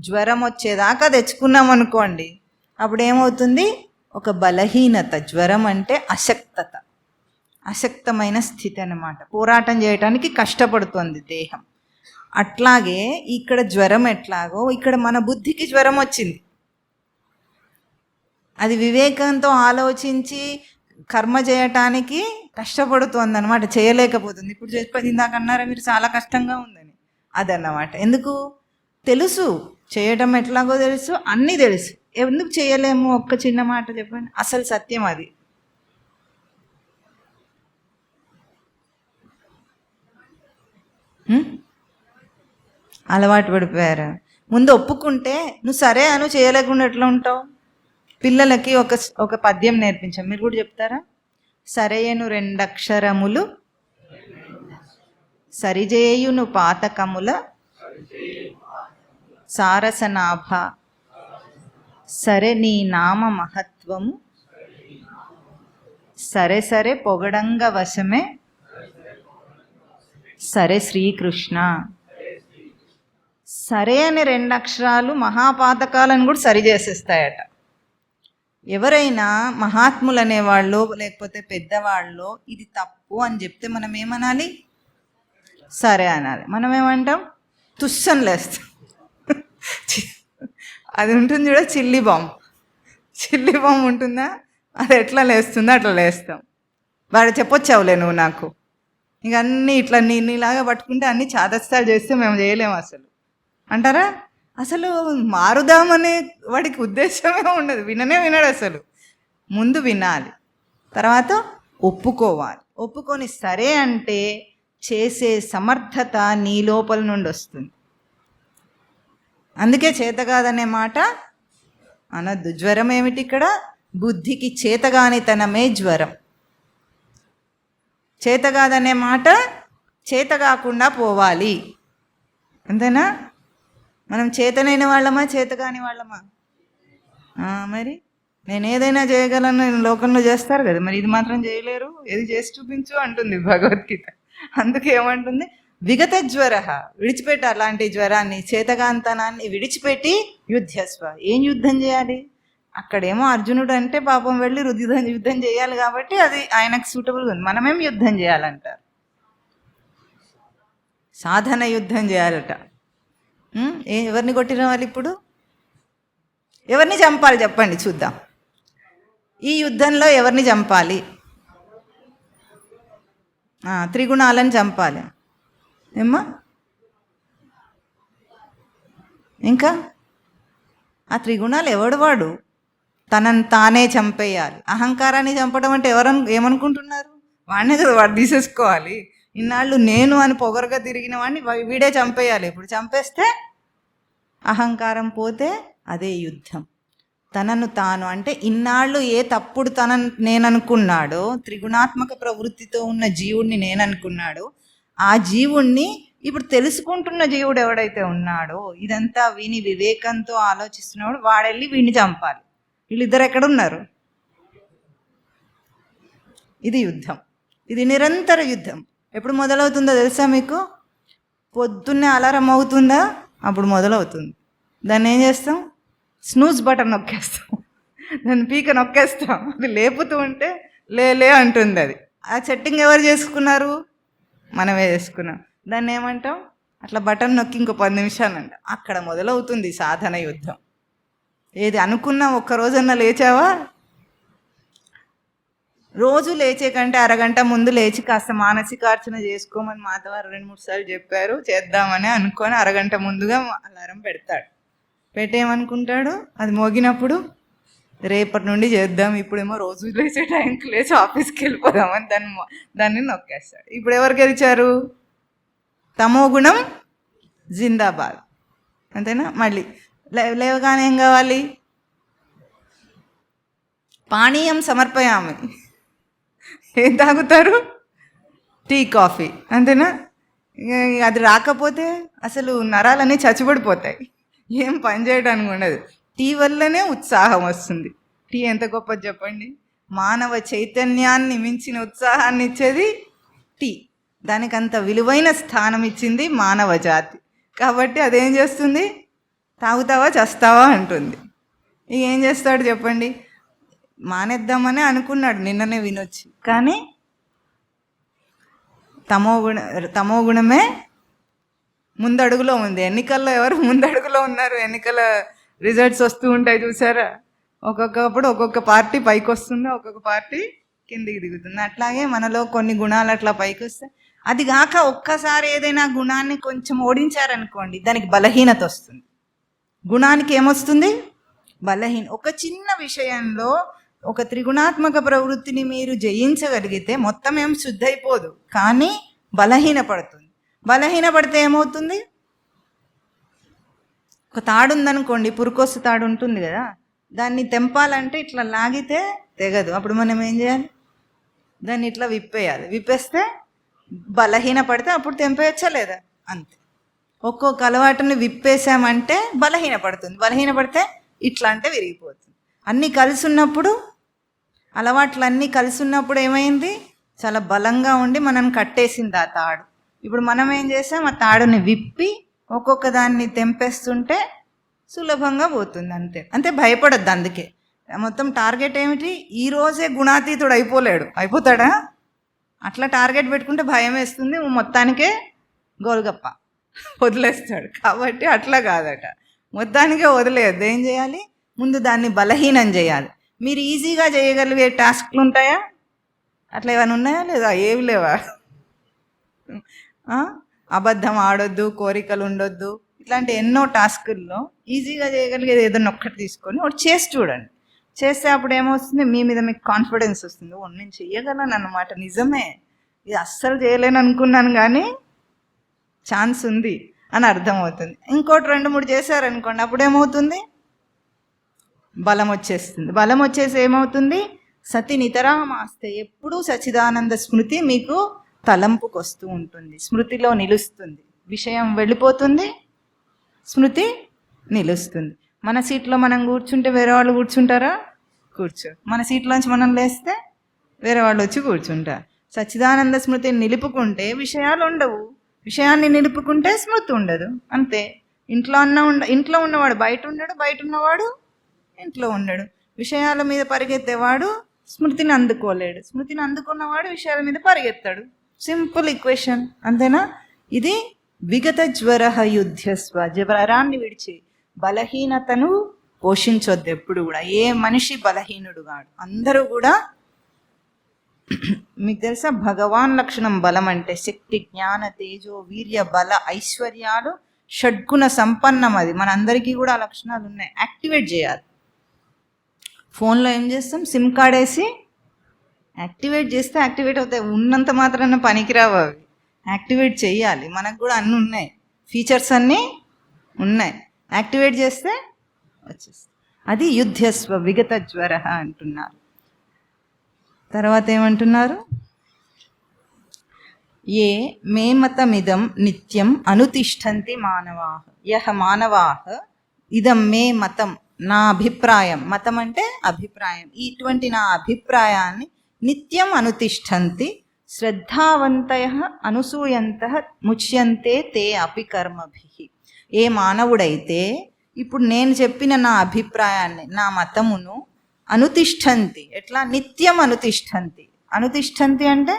జ్వరం వచ్చేదాకా తెచ్చుకున్నాం అనుకోండి, అప్పుడు ఏమవుతుంది? ఒక బలహీనత. జ్వరం అంటే అశక్తత, అశక్తమైన స్థితి అన్నమాట. పోరాటం చేయడానికి కష్టపడుతుంది దేహం. అట్లాగే ఇక్కడ జ్వరం ఎట్లాగో ఇక్కడ మన బుద్ధికి జ్వరం వచ్చింది. అది వివేకంతో ఆలోచించి కర్మ చేయటానికి కష్టపడుతుంది అనమాట, చేయలేకపోతుంది. ఇప్పుడు చెప్పేది ఇందాక అన్నారా మీరు, చాలా కష్టంగా ఉందని. అదన్నమాట. ఎందుకు తెలుసు, చేయటం ఎట్లాగో తెలుసు, అన్నీ తెలుసు. ఎందుకు చేయలేము? ఒక్క చిన్న మాట చెప్పండి, అసలు సత్యం అది. అలవాటు పడిపోయారు. ముందు ఒప్పుకుంటే నువ్వు సరే అను, చేయలేకుండా ఎట్లా ఉంటావు? పిల్లలకి ఒక పద్యం నేర్పించాం, మీరు కూడా చెప్తారా? సరేయను 2 అక్షరములు, సరిజేయును పాతకముల, సారసనాభ సరే నీ నామ మహత్వము, సరే సరే పొగడంగ వశమే, సరే శ్రీకృష్ణ. సరే అనే 2 అక్షరాలు మహాపాతకాలను కూడా సరి చేసేస్తాయట. ఎవరైనా మహాత్ములు అనేవాళ్ళు లేకపోతే పెద్దవాళ్ళు ఇది తప్పు అని చెప్తే మనం ఏమనాలి? సరే అనాలి. మనం ఏమంటాం? తుస్సని లేస్తాం. అది ఉంటుంది చూడ, చిల్లి బాంబు ఉంటుందా, అది ఎట్లా లేస్తుందో అట్లా లేస్తాం. వాడు చెప్పొచ్చావులే నువ్వు నాకు, ఇంక అన్నీ ఇట్లా నీలాగా పట్టుకుంటే అన్నీ చాదస్తాలు చేస్తే మేము చేయలేము అసలు అంటారా? అసలు మారుదామనే వాడికి ఉద్దేశమే ఉండదు, వినడు అసలు. ముందు వినాలి, తర్వాత ఒప్పుకోవాలి. ఒప్పుకొని సరే అంటే చేసే సమర్థత నీ లోపల నుండి వస్తుంది. అందుకే చేతగాదనే మాట అనద్దు. జ్వరం ఏమిటి ఇక్కడ? బుద్ధికి చేతగానితనమే జ్వరం. చేతగాదనే మాట చేతగాకుండా పోవాలి, అంతేనా? మనం చేతనైన వాళ్ళమా, చేతగాని వాళ్ళమా? మరి నేను ఏదైనా చేయగలను లోకంలో చేస్తారు కదా, మరి ఇది మాత్రం చేయలేరు, ఏది చేసి చూపించు అంటుంది భగవద్గీత. అందుకే ఏమంటుంది? విగత జ్వర, విడిచిపెట్టి అలాంటి జ్వరాన్ని, చేతగాంతనాన్ని విడిచిపెట్టి యుద్ధస్వ. ఏం యుద్ధం చేయాలి? అక్కడేమో అర్జునుడు అంటే పాపం వెళ్ళి యుద్ధం చేయాలి కాబట్టి అది ఆయనకు సూటబుల్గా ఉంది. మనమేం యుద్ధం చేయాలంటారు? సాధన యుద్ధం చేయాలట. ఎవరిని కొట్టిన వాళ్ళు ఇప్పుడు? ఎవరిని చంపాలి చెప్పండి చూద్దాం. ఈ యుద్ధంలో ఎవరిని చంపాలి? త్రిగుణాలను చంపాలి. ఏమ్మా ఇంకా ఆ త్రిగుణాలు ఎవడు? వాడు తనని తానే చంపేయాలి. అహంకారాన్ని చంపడం అంటే ఏమనుకుంటున్నారు? వాడినే కదా వాడు తీసేసుకోవాలి. ఇన్నాళ్ళు నేను అని పొగరుగా తిరిగిన వాడిని వీడే చంపేయాలి. ఇప్పుడు చంపేస్తే అహంకారం పోతే అదే యుద్ధం. తనను తాను అంటే ఇన్నాళ్ళు ఏ తప్పుడు నేననుకున్నాడో, త్రిగుణాత్మక ప్రవృత్తితో ఉన్న జీవుణ్ణి నేననుకున్నాడో, ఆ జీవుణ్ణి ఇప్పుడు తెలుసుకుంటున్న జీవుడు ఎవడైతే ఉన్నాడో, ఇదంతా విని వివేకంతో ఆలోచిస్తున్నాడు, వాడెళ్ళి వీడిని చంపాలి. వీళ్ళిద్దరు ఎక్కడున్నారు? ఇది యుద్ధం. ఇది నిరంతర యుద్ధం. ఎప్పుడు మొదలవుతుందో తెలుసా మీకు? పొద్దున్నే అలారం అవుతుందా అప్పుడు మొదలవుతుంది. దాన్ని ఏం చేస్తాం? స్నూజ్ బటన్ నొక్కేస్తాం, దాన్ని పీక నొక్కేస్తాం. అది లేపుతూ ఉంటే లే అంటుంది. అది ఆ సెట్టింగ్ ఎవరు చేసుకున్నారు? మనమే చేసుకున్నాం. దాన్ని ఏమంటాం? అట్లా బటన్ నొక్కి ఇంకో 10 నిమిషాలంట. అక్కడ మొదలవుతుంది సాధన యుద్ధం. ఏది అనుకున్నా ఒక్క రోజన్నా లేచావా? రోజు లేచే కంటే అరగంట ముందు లేచి కాస్త మానసికార్చన చేసుకోమని మాతవారు 2-3 సార్లు చెప్పారు. చేద్దామని అనుకొని అరగంట ముందుగా అలారం పెడతాడు. పెట్టేమనుకుంటాడు, అది మోగినప్పుడు రేపటి నుండి చేద్దాం, ఇప్పుడేమో రోజు లేచే టైంకి లేచి ఆఫీస్కి వెళ్ళిపోదామని దాన్ని నొక్కేస్తాడు. ఇప్పుడు ఎవరు గెలిచారు? తమో గుణం జిందాబాద్. అంతేనా? మళ్ళీ లేవగానే ఏం కావాలి? పానీయం సమర్పయామి. ఏం తాగుతారు? Tea, coffee. అంతేనా? అది రాకపోతే అసలు నరాలన్నీ చచ్చిపడిపోతాయి, ఏం పని చేయడానికి ఉండదు. టీ వల్లనే ఉత్సాహం వస్తుంది. టీ ఎంత గొప్పది చెప్పండి. మానవ చైతన్యాన్ని మించిన ఉత్సాహాన్ని ఇచ్చేది టీ. దానికి అంత విలువైన స్థానం ఇచ్చింది మానవ జాతి. కాబట్టి అదేం చేస్తుంది? తాగుతావా చస్తావా అంటుంది. ఇక ఏం చేస్తాడు చెప్పండి? మానేద్దామని అనుకున్నాడు నిన్ననే వినొచ్చి, కానీ తమో గుణమే ముందడుగులో ఉంది. ఎన్నికల్లో ఎవరు ముందడుగులో ఉన్నారు? ఎన్నికల రిజల్ట్స్ వస్తూ ఉంటాయి చూసారా? ఒక్కొక్కప్పుడు ఒక్కొక్క పార్టీ పైకి వస్తుంది, ఒక్కొక్క పార్టీ కిందికి దిగుతుంది. అట్లాగే మనలో కొన్ని గుణాలు అట్లా పైకి వస్తాయి. అది కాక ఒక్కసారి ఏదైనా గుణాన్ని కొంచెం ఓడించారనుకోండి, దానికి బలహీనత వస్తుంది. గుణానికి ఏమొస్తుంది? బలహీన. ఒక చిన్న విషయంలో ఒక త్రిగుణాత్మక ప్రవృత్తిని మీరు జయించగలిగితే మొత్తం ఏం శుద్ధైపోదు, కానీ బలహీనపడుతుంది. బలహీనపడితే ఏమవుతుంది? ఒక తాడు ఉందనుకోండి, పురుకొస్సు తాడు ఉంటుంది కదా, దాన్ని తెంపాలంటే ఇట్లా లాగితే తెగదు. అప్పుడు మనం ఏం చేయాలి? దాన్ని ఇట్లా విప్పేయాలి. విప్పేస్తే బలహీనపడితే అప్పుడు తెంపేయచ్చా లేదా? అంతే. ఒక్కొక్క అలవాటుని విప్పేసామంటే బలహీనపడుతుంది. బలహీనపడితే ఇట్లా అంటే విరిగిపోతుంది. అన్నీ కలిసి ఉన్నప్పుడు, అలవాట్లన్నీ కలిసి ఉన్నప్పుడు ఏమైంది? చాలా బలంగా ఉండి మనం కట్టేసింది ఆ తాడు. ఇప్పుడు మనం ఏం చేసాం? ఆ తాడుని విప్పి ఒక్కొక్క దాన్ని తెంపేస్తుంటే సులభంగా పోతుంది. అంతే. అంతే, భయపడద్దు. అందుకే మొత్తం టార్గెట్ ఏమిటి? ఈరోజే గుణాతీతుడు అయిపోలేడు. అయిపోతాడా? అట్లా టార్గెట్ పెట్టుకుంటే భయం వేస్తుంది, మొత్తానికే గోల్గప్ప వదిలేస్తాడు. కాబట్టి అట్లా కాదట, మొత్తానికే వదిలేయద్దు. ఏం చేయాలి? ముందు దాన్ని బలహీనం చేయాలి. మీరు ఈజీగా చేయగలిగే టాస్క్లు ఉంటాయా? అట్లా ఏమైనా ఉన్నాయా లేదా? ఏమి లేవా? అబద్ధం ఆడొద్దు, కోరికలు ఉండొద్దు, ఇట్లాంటి ఎన్నో టాస్కుల్లో ఈజీగా చేయగలిగేది ఏదైనా ఒక్కటి తీసుకొని ఒకటి చేసి చూడండి. చేస్తే అప్పుడు ఏమవుతుంది? మీ మీద మీకు కాన్ఫిడెన్స్ వస్తుంది. ఓ, నేను చెయ్యగలను అన్నమాట, నిజమే, ఇది అస్సలు చేయలేను అనుకున్నాను కానీ ఛాన్స్ ఉంది అని అర్థమవుతుంది. ఇంకోటి 2-3 చేశారనుకోండి, అప్పుడు ఏమవుతుంది? బలం వచ్చేస్తుంది. బలం వచ్చేసి ఏమవుతుంది? సతి నితరామాస్తే, ఎప్పుడూ సచ్చిదానంద స్మృతి మీకు తలంపుకు వస్తూ ఉంటుంది, స్మృతిలో నిలుస్తుంది. విషయం వెళ్ళిపోతుంది, స్మృతి నిలుస్తుంది. మన సీట్లో మనం కూర్చుంటే వేరే వాళ్ళు కూర్చుంటారా? కూర్చోరు. మన సీట్లోంచి మనం లేస్తే వేరే వాళ్ళు వచ్చి కూర్చుంటారు. సచ్చిదానంద స్మృతిని నిలుపుకుంటే విషయాలు ఉండవు, విషయాన్ని నిలుపుకుంటే స్మృతి ఉండదు. అంతే. ఇంట్లో ఉన్నవాడు బయట ఉండడు, బయట ఉన్నవాడు ఇంట్లో ఉండడు. విషయాల మీద పరిగెత్తేవాడు స్మృతిని అందుకోలేడు, స్మృతిని అందుకున్నవాడు విషయాల మీద పరిగెత్తాడు. Simple equation. అంతేనా? ఇది విగత జ్వర యుద్ధస్వ. జ్వరాన్ని విడిచి బలహీనతను పోషించొద్దు ఎప్పుడు కూడా. ఏ మనిషి బలహీనుడు కాడు, అందరూ కూడా. మీకు తెలుసా, భగవాన్ లక్షణం బలం అంటే శక్తి, జ్ఞాన, తేజో, వీర్య, బల, ఐశ్వర్యాలు షడ్గుణ సంపన్నం. అది మనందరికీ కూడా ఆ లక్షణాలు ఉన్నాయి. యాక్టివేట్ చేయాలి. ఫోన్లో ఏం చేస్తాం? సిమ్ కార్డ్ వేసి యాక్టివేట్ చేస్తే యాక్టివేట్ అవుతాయి. ఉన్నంత మాత్రాన పనికిరావు అవి, యాక్టివేట్ చేయాలి. మనకు కూడా అన్నీ ఉన్నాయి, ఫీచర్స్ అన్నీ ఉన్నాయి. యాక్టివేట్ చేస్తే వచ్చేస్తుంది. అది యుద్ధస్వ విగత జ్వర అంటున్నారు. తర్వాత ఏమంటున్నారు? ఏ మే మతమిదం నిత్యం అనుతిష్టంతి మానవాః. యః మానవాః ఇదం మే మతం, నా అభిప్రాయం. మతం అంటే అభిప్రాయం. ఇటువంటి నా అభిప్రాయాన్ని నిత్యం అనుతిష్టంతి శ్రద్ధావంతయః అనసూయంతః ముచ్యంతే తే అపి కర్మభిః. ఏ మానవుడైతే ఇప్పుడు నేను చెప్పిన నా అభిప్రాయాన్ని, నా మతమును అనుతిష్టంతి, ఎట్లా? నిత్యం అనుతిష్టంతి. అనుతిష్టంతి అంటే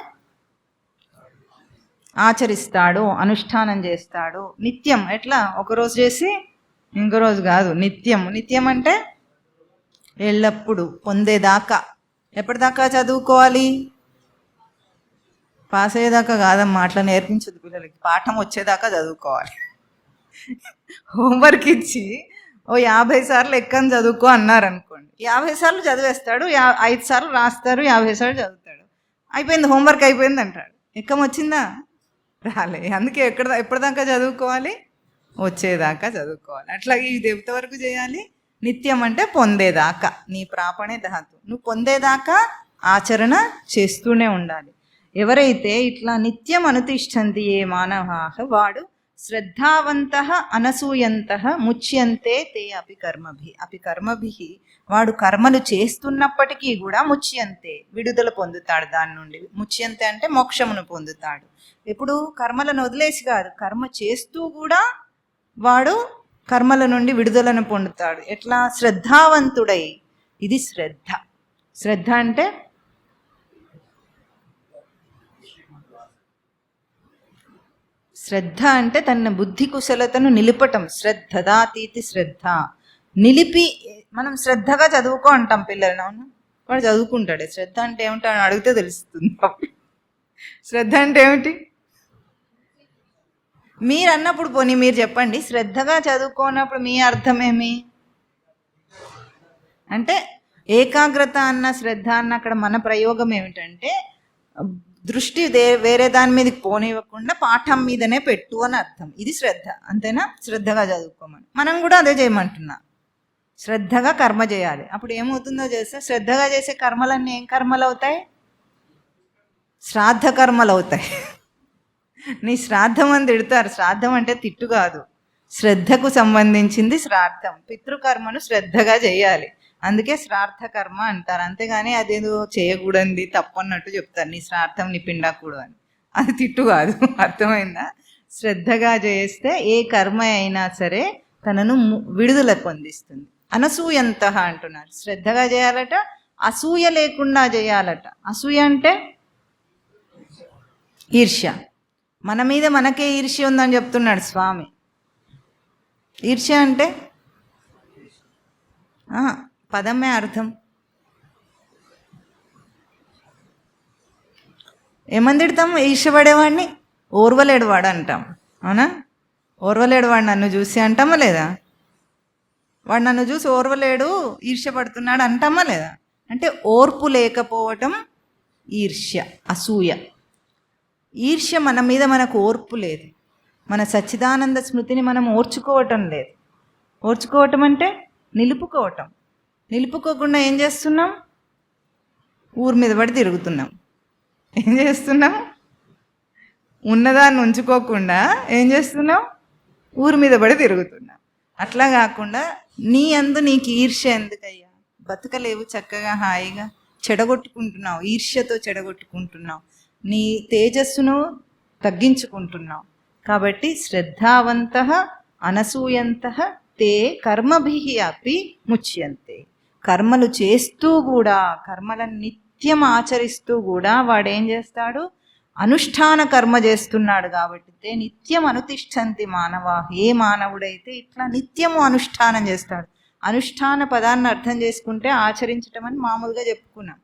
ఆచరిస్తాడు, అనుష్ఠానం చేస్తాడు. నిత్యం ఎట్లా ఒకరోజు చేసి ఇంకో రోజు కాదు, నిత్యం. నిత్యం అంటే ఎల్లప్పుడు, పొందేదాకా. ఎప్పటిదాకా చదువుకోవాలి? పాస్ అయ్యేదాకా కాదమ్మా, అట్లా నేర్పించదు పిల్లలకి. పాఠం వచ్చేదాకా చదువుకోవాలి. హోంవర్క్ ఇచ్చి ఓ 50 సార్లు ఎక్కని చదువుకో అన్నారు అనుకోండి, 50 సార్లు చదివేస్తాడు. 5 సార్లు రాస్తారు, 50 సార్లు చదువుతాడు. అయిపోయింది, హోంవర్క్ అయిపోయింది అంటాడు. ఎక్కం వచ్చిందా? రాలే. అందుకే ఎప్పటిదాకా చదువుకోవాలి? వచ్చేదాకా చదువుకోవాలి. అట్లా ఇది ఎంతవరకు చేయాలి? నిత్యం అంటే పొందేదాకా. నీ ప్రాపణే ధాతు, నువ్వు పొందేదాకా ఆచరణ చేస్తూనే ఉండాలి. ఎవరైతే ఇట్లా నిత్యం అనుతిష్టంతి ఏ మానవాహ, వాడు శ్రద్ధావంత అనసూయంత ముచ్యంతే తే అపి కర్మభి. అపి కర్మభి, వాడు కర్మలు చేస్తున్నప్పటికీ కూడా ముచ్యంతే, విడుదల పొందుతాడు దాని నుండి. ముచ్యంతే అంటే మోక్షమును పొందుతాడు. ఎప్పుడు కర్మలను వదిలేసి కాదు, కర్మ చేస్తూ కూడా వాడు కర్మల నుండి విడుదలను పొందుతాడు. ఎట్లా? శ్రద్ధావంతుడై. ఇది శ్రద్ధ. శ్రద్ధ అంటే తన బుద్ధి కుశలతను నిలపటం. శ్రద్ధదాతీతి శ్రద్ధ. నిలిపి మనం శ్రద్ధగా చదువుకో అంటాం పిల్లలు. అవును, వాడు చదువుకుంటాడే. శ్రద్ధ అంటే ఏమిటో అని అడిగితే తెలుస్తుంది. శ్రద్ధ అంటే ఏమిటి? మీరు అన్నప్పుడు పోనీ మీరు చెప్పండి. శ్రద్ధగా చదువుకోనప్పుడు మీ అర్థమేమి? అంటే ఏకాగ్రత అన్న శ్రద్ధ అన్న అక్కడ మన ప్రయోగం ఏమిటంటే, దృష్టి వేరే దాని మీదకి పోనివ్వకుండా పాఠం మీదనే పెట్టు అని అర్థం. ఇది శ్రద్ధ. అంతేనా? శ్రద్ధగా చదువుకోమని మనం కూడా అదే చేయమంటున్నా. శ్రద్ధగా కర్మ చేయాలి. అప్పుడు ఏమవుతుందో చేస్తే, శ్రద్ధగా చేసే కర్మలన్నీ ఏం కర్మలు అవుతాయి? శ్రాద్ధ కర్మలు అవుతాయి. నీ శ్రాద్ధం అని తిడతారు. శ్రాద్ధం అంటే తిట్టు కాదు, శ్రద్ధకు సంబంధించింది శ్రాద్ధం. పితృకర్మను శ్రద్ధగా చేయాలి, అందుకే శ్రార్థ కర్మ అంటారు. అంతేగాని అదేదో చేయకూడదు తప్పు అన్నట్టు చెప్తారు. నీ శ్రార్థం నీ పిండకూడదు అని. అది తిట్టు కాదు. అర్థమైందా? శ్రద్ధగా చేస్తే ఏ కర్మ అయినా సరే తనను విడుదల పొందిస్తుంది. అనసూయంత అంటున్నారు. శ్రద్ధగా చేయాలట, అసూయ లేకుండా చేయాలట. అసూయ అంటే ఈర్ష్య. మన మీద మనకే ఈర్ష్య ఉందని చెప్తున్నాడు స్వామి. ఈర్ష్య అంటే పదమే అర్థం. ఏమని తిడతాము? ఈర్ష్యపడేవాడిని ఓర్వలేడువాడు అంటాం. అవునా? ఓర్వలేడువాడు నన్ను చూసి అంటామా లేదా? వాడు నన్ను చూసి ఓర్వలేడు, ఈర్ష్యపడుతున్నాడు అంటామా లేదా? అంటే ఓర్పు లేకపోవటం ఈర్ష్య, అసూయ. ఈర్ష్య మన మీద మనకు ఓర్పు లేదు. మన సచ్చిదానంద స్మృతిని మనం ఓర్చుకోవటం లేదు. ఓర్చుకోవటం అంటే నిలుపుకోవటం. నిలుపుకోకుండా ఏం చేస్తున్నాం? ఊరి మీద పడి తిరుగుతున్నాం. ఏం చేస్తున్నాం? ఉన్నదాన్ని ఉంచుకోకుండా ఏం చేస్తున్నాం? ఊరి మీద పడి తిరుగుతున్నాం. అట్లా కాకుండా నీ అందు నీకు ఈర్ష్య ఎందుకయ్యా? బతకలేవు చక్కగా హాయిగా, చెడగొట్టుకుంటున్నావు. ఈర్ష్యతో చెడగొట్టుకుంటున్నావు, నీ తేజస్సును తగ్గించుకుంటున్నావు. కాబట్టి శ్రద్ధావంత అనసూయంత తే కర్మభి అపి ముచ్యంతే. కర్మలు చేస్తూ కూడా, కర్మలను నిత్యం ఆచరిస్తూ కూడా వాడేం చేస్తాడు? అనుష్ఠాన కర్మ చేస్తున్నాడు. కాబట్టి నిత్యం అనుతిష్టంతి మానవా. ఏ మానవుడైతే ఇట్లా నిత్యము అనుష్ఠానం చేస్తాడు. అనుష్ఠాన పదాన్ని అర్థం చేసుకుంటే ఆచరించటం అని మామూలుగా చెప్పుకున్నాం.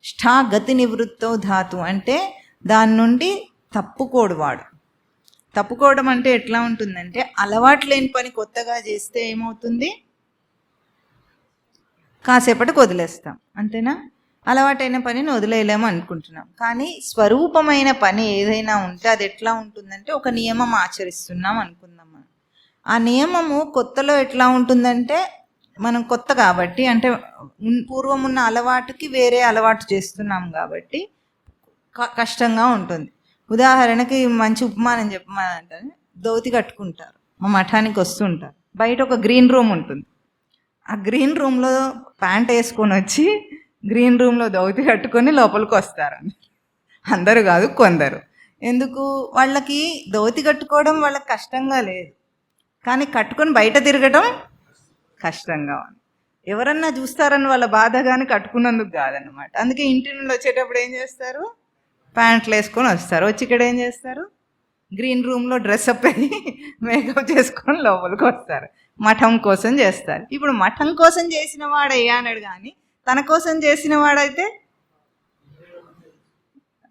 ష్ఠా గతి నివృత్తో ధాతు అంటే దాని నుండి తప్పుకోడు వాడు. తప్పుకోవడం అంటే ఎట్లా ఉంటుందంటే, అలవాటు లేని పని కొత్తగా చేస్తే ఏమవుతుంది? కాసేపటికి వదిలేస్తాం, అంతేనా? అలవాటైన పనిని వదిలేయలేము అనుకుంటున్నాం. కానీ స్వరూపమైన పని ఏదైనా ఉంటే అది ఎట్లా ఉంటుందంటే, ఒక నియమం ఆచరిస్తున్నాం అనుకుందాం మనం. ఆ నియమము కొత్తలో ఎట్లా ఉంటుందంటే, మనం కొత్త కాబట్టి, అంటే పూర్వం ఉన్న అలవాటుకి వేరే అలవాటు చేస్తున్నాం కాబట్టి కష్టంగా ఉంటుంది. ఉదాహరణకి మంచి ఉపమానం చెప్పమంటే, ధోతి కట్టుకుంటారు, మా మఠానికి వస్తుంటారు. బయట ఒక గ్రీన్ రూమ్ ఉంటుంది. ఆ గ్రీన్ రూమ్లో ప్యాంట్ వేసుకొని వచ్చి గ్రీన్ రూమ్లో ధోతి కట్టుకొని లోపలికి వస్తారు. అందరూ కాదు, కొందరు. ఎందుకు? వాళ్ళకి ధోతి కట్టుకోవడం వాళ్ళకి కష్టంగా లేదు, కానీ కట్టుకొని బయట తిరగడం కష్టంగా ఉంది. ఎవరన్నా చూస్తారని వాళ్ళ బాధ, కానీ కట్టుకున్నందుకు కాదనమాట. అందుకే ఇంటి నుండి వచ్చేటప్పుడు ఏం చేస్తారు? ప్యాంట్లు వేసుకొని వస్తారు. వచ్చి ఇక్కడ ఏం చేస్తారు? గ్రీన్ రూమ్లో డ్రెస్అప్ అయ్యి మేకప్ చేసుకొని లోపలికి వస్తారు, మఠం కోసం చేస్తారు. ఇప్పుడు మఠం కోసం చేసిన వాడయ్యా అన్నాడు, కానీ తన కోసం చేసిన వాడైతే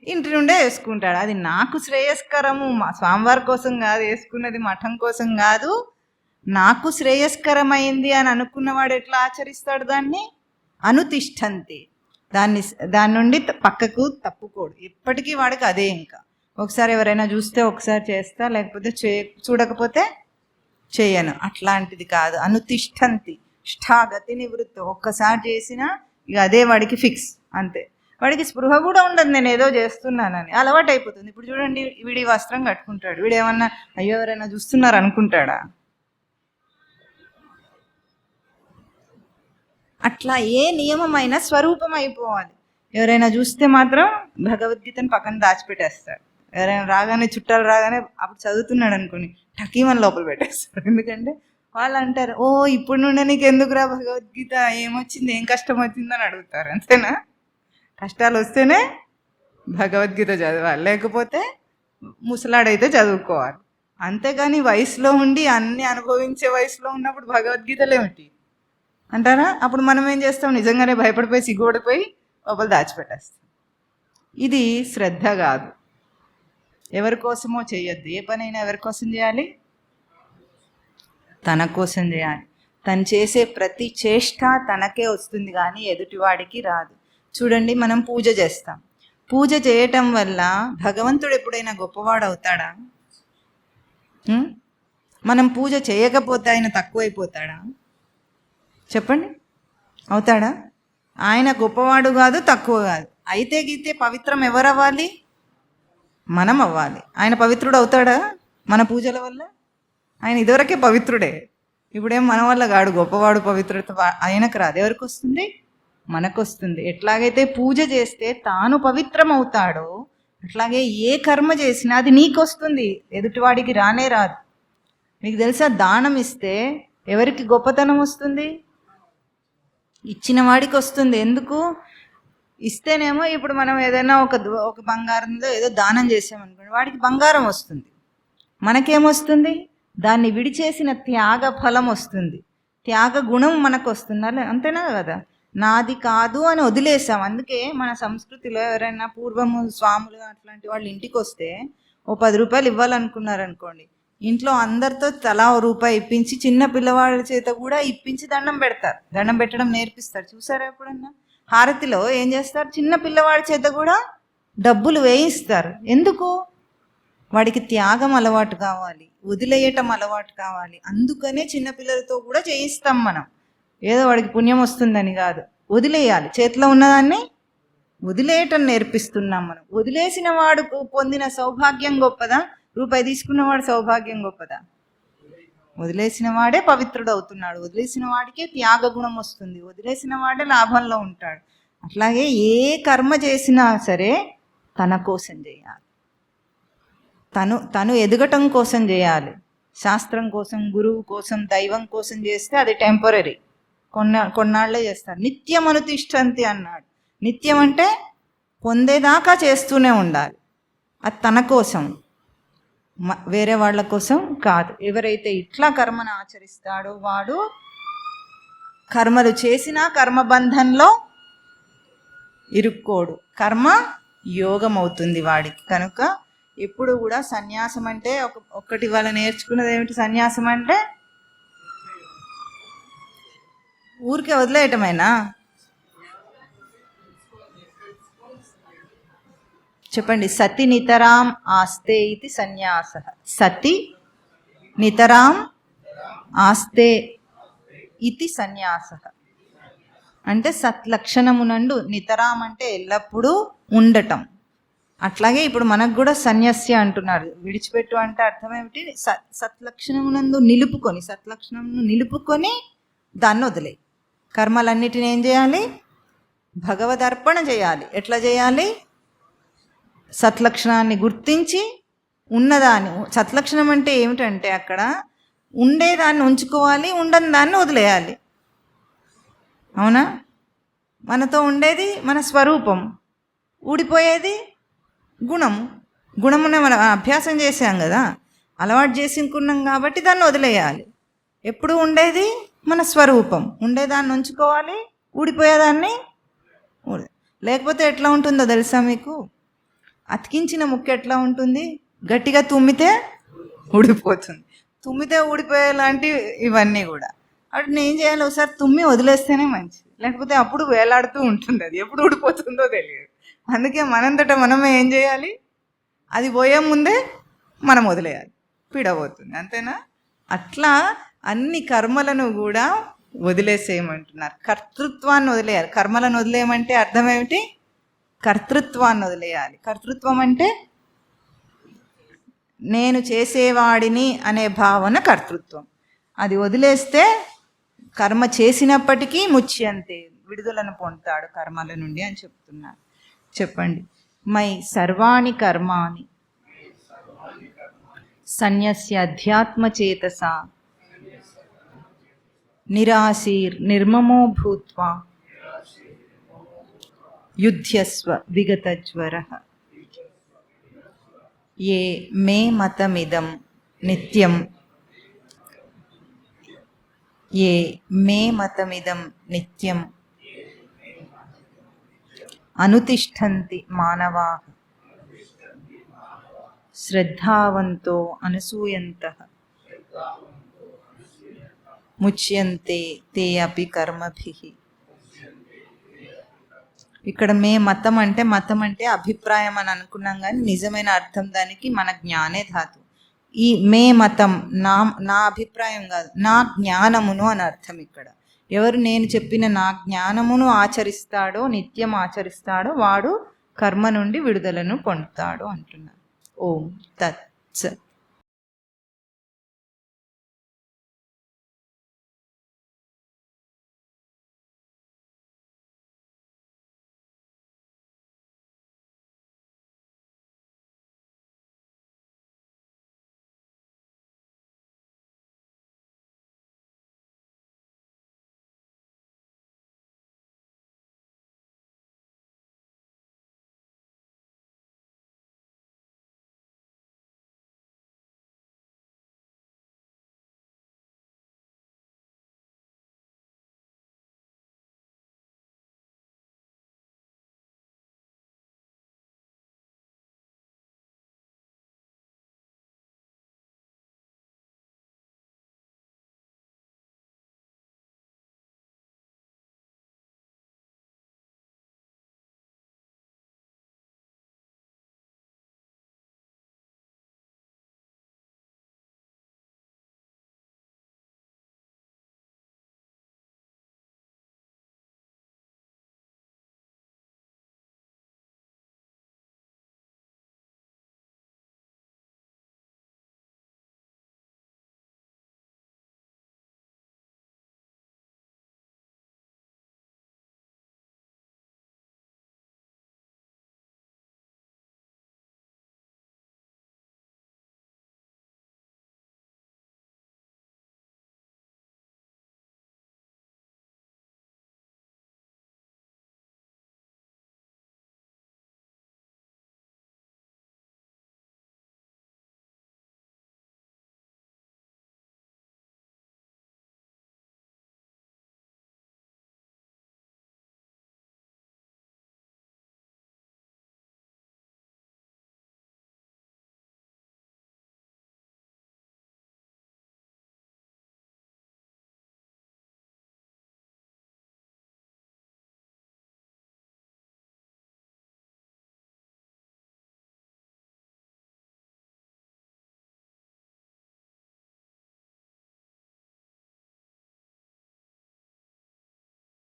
ఇంటి నుండే వేసుకుంటాడు. అది నాకు శ్రేయస్కరము, మా స్వామివారి కోసం కాదు వేసుకున్నది, మఠం కోసం కాదు, నాకు శ్రేయస్కరమైంది అని అనుకున్నవాడు ఎట్లా ఆచరిస్తాడు దాన్ని? అనుతిష్టంతి, దాని నుండి పక్కకు తప్పుకోడు, ఎప్పటికీ వాడికి అదే. ఇంకా ఒకసారి ఎవరైనా చూస్తే ఒకసారి చేస్తా, లేకపోతే చూడకపోతే చేయను, అట్లాంటిది కాదు. అనుతిష్టంతి ష్ఠాగతి నివృత్తి, ఒక్కసారి చేసినా ఇక అదే వాడికి ఫిక్స్, అంతే. వాడికి స్పృహ కూడా ఉండదు నేను ఏదో చేస్తున్నానని, అలవాటు అయిపోతుంది. ఇప్పుడు చూడండి, వీడి వస్త్రం కట్టుకుంటాడు, వీడు ఏమన్నా అయ్యో ఎవరైనా చూస్తున్నారు అనుకుంటాడా? అట్లా ఏ నియమమైనా స్వరూపం అయిపోవాలి. ఎవరైనా చూస్తే మాత్రం భగవద్గీతను పక్కన దాచిపెట్టేస్తాడు. ఎవరైనా రాగానే, చుట్టాలు రాగానే అప్పుడు చదువుతున్నాడు అనుకోని టకీమని లోపల పెట్టేస్తాడు. ఎందుకంటే వాళ్ళు అంటారు, ఓ ఇప్పుడు నుండి నీకు ఎందుకురా భగవద్గీత, ఏమొచ్చింది, ఏం కష్టం వచ్చిందని అడుగుతారు. అంతేనా? కష్టాలు వస్తేనే భగవద్గీత చదవాలి, లేకపోతే ముసలాడైతే చదువుకోవాలి. అంతేగాని వయసులో ఉండి అన్ని అనుభవించే వయసులో ఉన్నప్పుడు భగవద్గీతలు ఏమిటి అంటారా? అప్పుడు మనం ఏం చేస్తాం? నిజంగానే భయపడిపోయి సిగ్గుపడిపోయి లోపల దాచిపెట్టేస్తాం. ఇది శ్రద్ధ కాదు. ఎవరి కోసమో చేయొద్దు. ఏ పనైనా ఎవరి కోసం చేయాలి? తన కోసం చేయాలి. తను చేసే ప్రతి చేష్ట తనకే వస్తుంది, కానీ ఎదుటివాడికి రాదు. చూడండి, మనం పూజ చేస్తాం. పూజ చేయటం వల్ల భగవంతుడు ఎప్పుడైనా గొప్పవాడు అవుతాడా? మనం పూజ చేయకపోతే ఆయన తక్కువైపోతాడా? చెప్పండి, అవుతాడా? ఆయన గొప్పవాడు కాదు, తక్కువ కాదు. అయితే గీతే పవిత్రం ఎవరు అవ్వాలి? మనం అవ్వాలి. ఆయన పవిత్రుడు అవుతాడా మన పూజల వల్ల? ఆయన ఇదివరకే పవిత్రుడే, ఇప్పుడేం మన వల్ల కాడు గొప్పవాడు, పవిత్రత ఆయనకు రాదు. ఎవరికి వస్తుంది? మనకు వస్తుంది. ఎట్లాగైతే పూజ చేస్తే తాను పవిత్రం అవుతాడో, అట్లాగే ఏ కర్మ చేసినా అది నీకు వస్తుంది, ఎదుటివాడికి రానే రాదు. మీకు తెలుసా, దానం ఇస్తే ఎవరికి గొప్పతనం వస్తుంది? ఇచ్చిన వాడికి వస్తుంది. ఎందుకు? ఇస్తేనేమో ఇప్పుడు మనం ఏదైనా ఒక బంగారంలో ఏదో దానం చేసామనుకోండి, వాడికి బంగారం వస్తుంది. మనకేమొస్తుంది? దాన్ని విడిచేసిన త్యాగ ఫలం వస్తుంది, త్యాగ గుణం మనకు వస్తుంది. అంతేనా కదా? నాది కాదు అని వదిలేసాం. అందుకే మన సంస్కృతిలో ఎవరైనా పూర్వము స్వాములు అట్లాంటి వాళ్ళు ఇంటికి వస్తే ఓ 10 రూపాయలు ఇవ్వాలనుకున్నారనుకోండి, ఇంట్లో అందరితో తలా రూపాయి ఇప్పించి చిన్న పిల్లవాళ్ళ చేత కూడా ఇప్పించి దండం పెడతారు. దండం పెట్టడం నేర్పిస్తారు. చూసారా ఎప్పుడన్నా? హారతిలో ఏం చేస్తారు? చిన్న పిల్లవాడి చేత కూడా డబ్బులు వేయిస్తారు. ఎందుకు? వాడికి త్యాగం అలవాటు కావాలి, వదిలేయటం అలవాటు కావాలి. అందుకనే చిన్నపిల్లలతో కూడా చేయిస్తాం మనం. ఏదో వాడికి పుణ్యం వస్తుందని కాదు, వదిలేయాలి. చేతిలో ఉన్నదాన్ని వదిలేయటం నేర్పిస్తున్నాం మనం. వదిలేసిన వాడు పొందిన సౌభాగ్యం గొప్పదా? రూపాయి తీసుకున్నవాడు సౌభాగ్యం గొప్పదా? వదిలేసిన వాడే పవిత్రుడు అవుతున్నాడు. వదిలేసిన వాడికే త్యాగ గుణం వస్తుంది. వదిలేసిన వాడే లాభంలో ఉంటాడు. అట్లాగే ఏ కర్మ చేసినా సరే తన కోసం చేయాలి, తను ఎదగటం కోసం చేయాలి. శాస్త్రం కోసం, గురువు కోసం, దైవం కోసం చేస్తే అది టెంపరీ, కొన్నాళ్లే చేస్తారు. నిత్యం అనుతిష్టంతి అన్నాడు. నిత్యం అంటే పొందేదాకా చేస్తూనే ఉండాలి. అది తన కోసం, వేరే వాళ్ళ కోసం కాదు. ఎవరైతే ఇట్లా కర్మను ఆచరిస్తాడో వాడు కర్మలు చేసినా కర్మబంధంలో ఇరుక్కోడు, కర్మ యోగం అవుతుంది వాడికి. కనుక ఎప్పుడు కూడా సన్యాసం అంటే ఒక్కటి వాళ్ళ నేర్చుకున్నది ఏమిటి? సన్యాసం అంటే ఊరికే వదిలేయటమేనా? చెప్పండి. సతి నితరాం ఆస్తే ఇది సన్యాస. సతి నితరాం ఆస్తే ఇది సన్యాస అంటే సత్లక్షణమునందు, నితరాం అంటే ఎల్లప్పుడూ ఉండటం. అట్లాగే ఇప్పుడు మనకు కూడా సన్యాసి అంటున్నారు. విడిచిపెట్టు అంటే అర్థం ఏమిటి? సత్లక్షణమునందు నిలుపుకొని, సత్లక్షణమును నిలుపుకొని దాన్ని వదిలే. కర్మలన్నిటిని ఏం చేయాలి? భగవదర్పణ చేయాలి. ఎట్లా చేయాలి? సత్లక్షణాన్ని గుర్తించి ఉన్నదాన్ని. సత్లక్షణం అంటే ఏమిటంటే అక్కడ ఉండేదాన్ని ఉంచుకోవాలి, ఉండని దాన్ని వదిలేయాలి. అవునా? మనతో ఉండేది మన స్వరూపం, ఊడిపోయేది గుణం. గుణమునే మనం అభ్యాసం చేసాం కదా, అలవాటు చేసుకున్నాం కాబట్టి దాన్ని వదిలేయాలి. ఎప్పుడు ఉండేది మన స్వరూపం, ఉండేదాన్ని ఉంచుకోవాలి, ఊడిపోయేదాన్ని లేకపోతే ఎట్లా ఉంటుందో తెలుసా మీకు? అతికించిన ముక్క ఎట్లా ఉంటుంది? గట్టిగా తుమ్మితే ఊడిపోతుంది, తుమ్మితే ఊడిపోయేలాంటి ఇవన్నీ కూడా. వాటిని ఏం చేయాలి? ఒకసారి తుమ్మి వదిలేస్తేనే మంచిది, లేకపోతే అప్పుడు వేలాడుతూ ఉంటుంది, అది ఎప్పుడు ఊడిపోతుందో తెలియదు. అందుకే మనంతట మనమే ఏం చేయాలి? అది పోయే ముందే మనం వదిలేయాలి, పీడబోతుంది. అంతేనా? అట్లా అన్ని కర్మలను కూడా వదిలేసేయమంటున్నారు. కర్తృత్వాన్ని వదిలేయాలి. కర్మలను వదిలేయమంటే అర్థం ఏమిటి? కర్తృత్వాన్ని వదిలేయాలి. కర్తృత్వం అంటే నేను చేసేవాడిని అనే భావన కర్తృత్వం. అది వదిలేస్తే కర్మ చేసినప్పటికీ ముచ్యంతే, విడుదలను పొందుతాడు కర్మల నుండి అని చెప్తున్నారు. చెప్పండి. మై సర్వాణి కర్మాణి సన్యస్య అధ్యాత్మచేతసా నిరాశీర్ నిర్మమో భూత్వా యుధ్యస్వ విగతజ్వరః. ఏ మే మతమిదం నిత్యం, ఏ మే మతమిదం నిత్యం అనుతిష్ఠంతి మానవాః శ్రద్ధావంతో అనసూయంతః ముచ్యంతే తే అపి కర్మభిః. ఇక్కడ మే మతం అంటే అభిప్రాయం అని అనుకున్నాం, కానీ నిజమైన అర్థం దానికి మన జ్ఞానే ధాతు. ఈ మే మతం నా అభిప్రాయం కాదు, నా జ్ఞానమును అని అర్థం. ఇక్కడ ఎవరు నేను చెప్పిన నా జ్ఞానమును ఆచరిస్తాడో, నిత్యం ఆచరిస్తాడో వాడు కర్మ నుండి విడుదలను పొందుతాడు అంటున్నారు. ఓం తత్.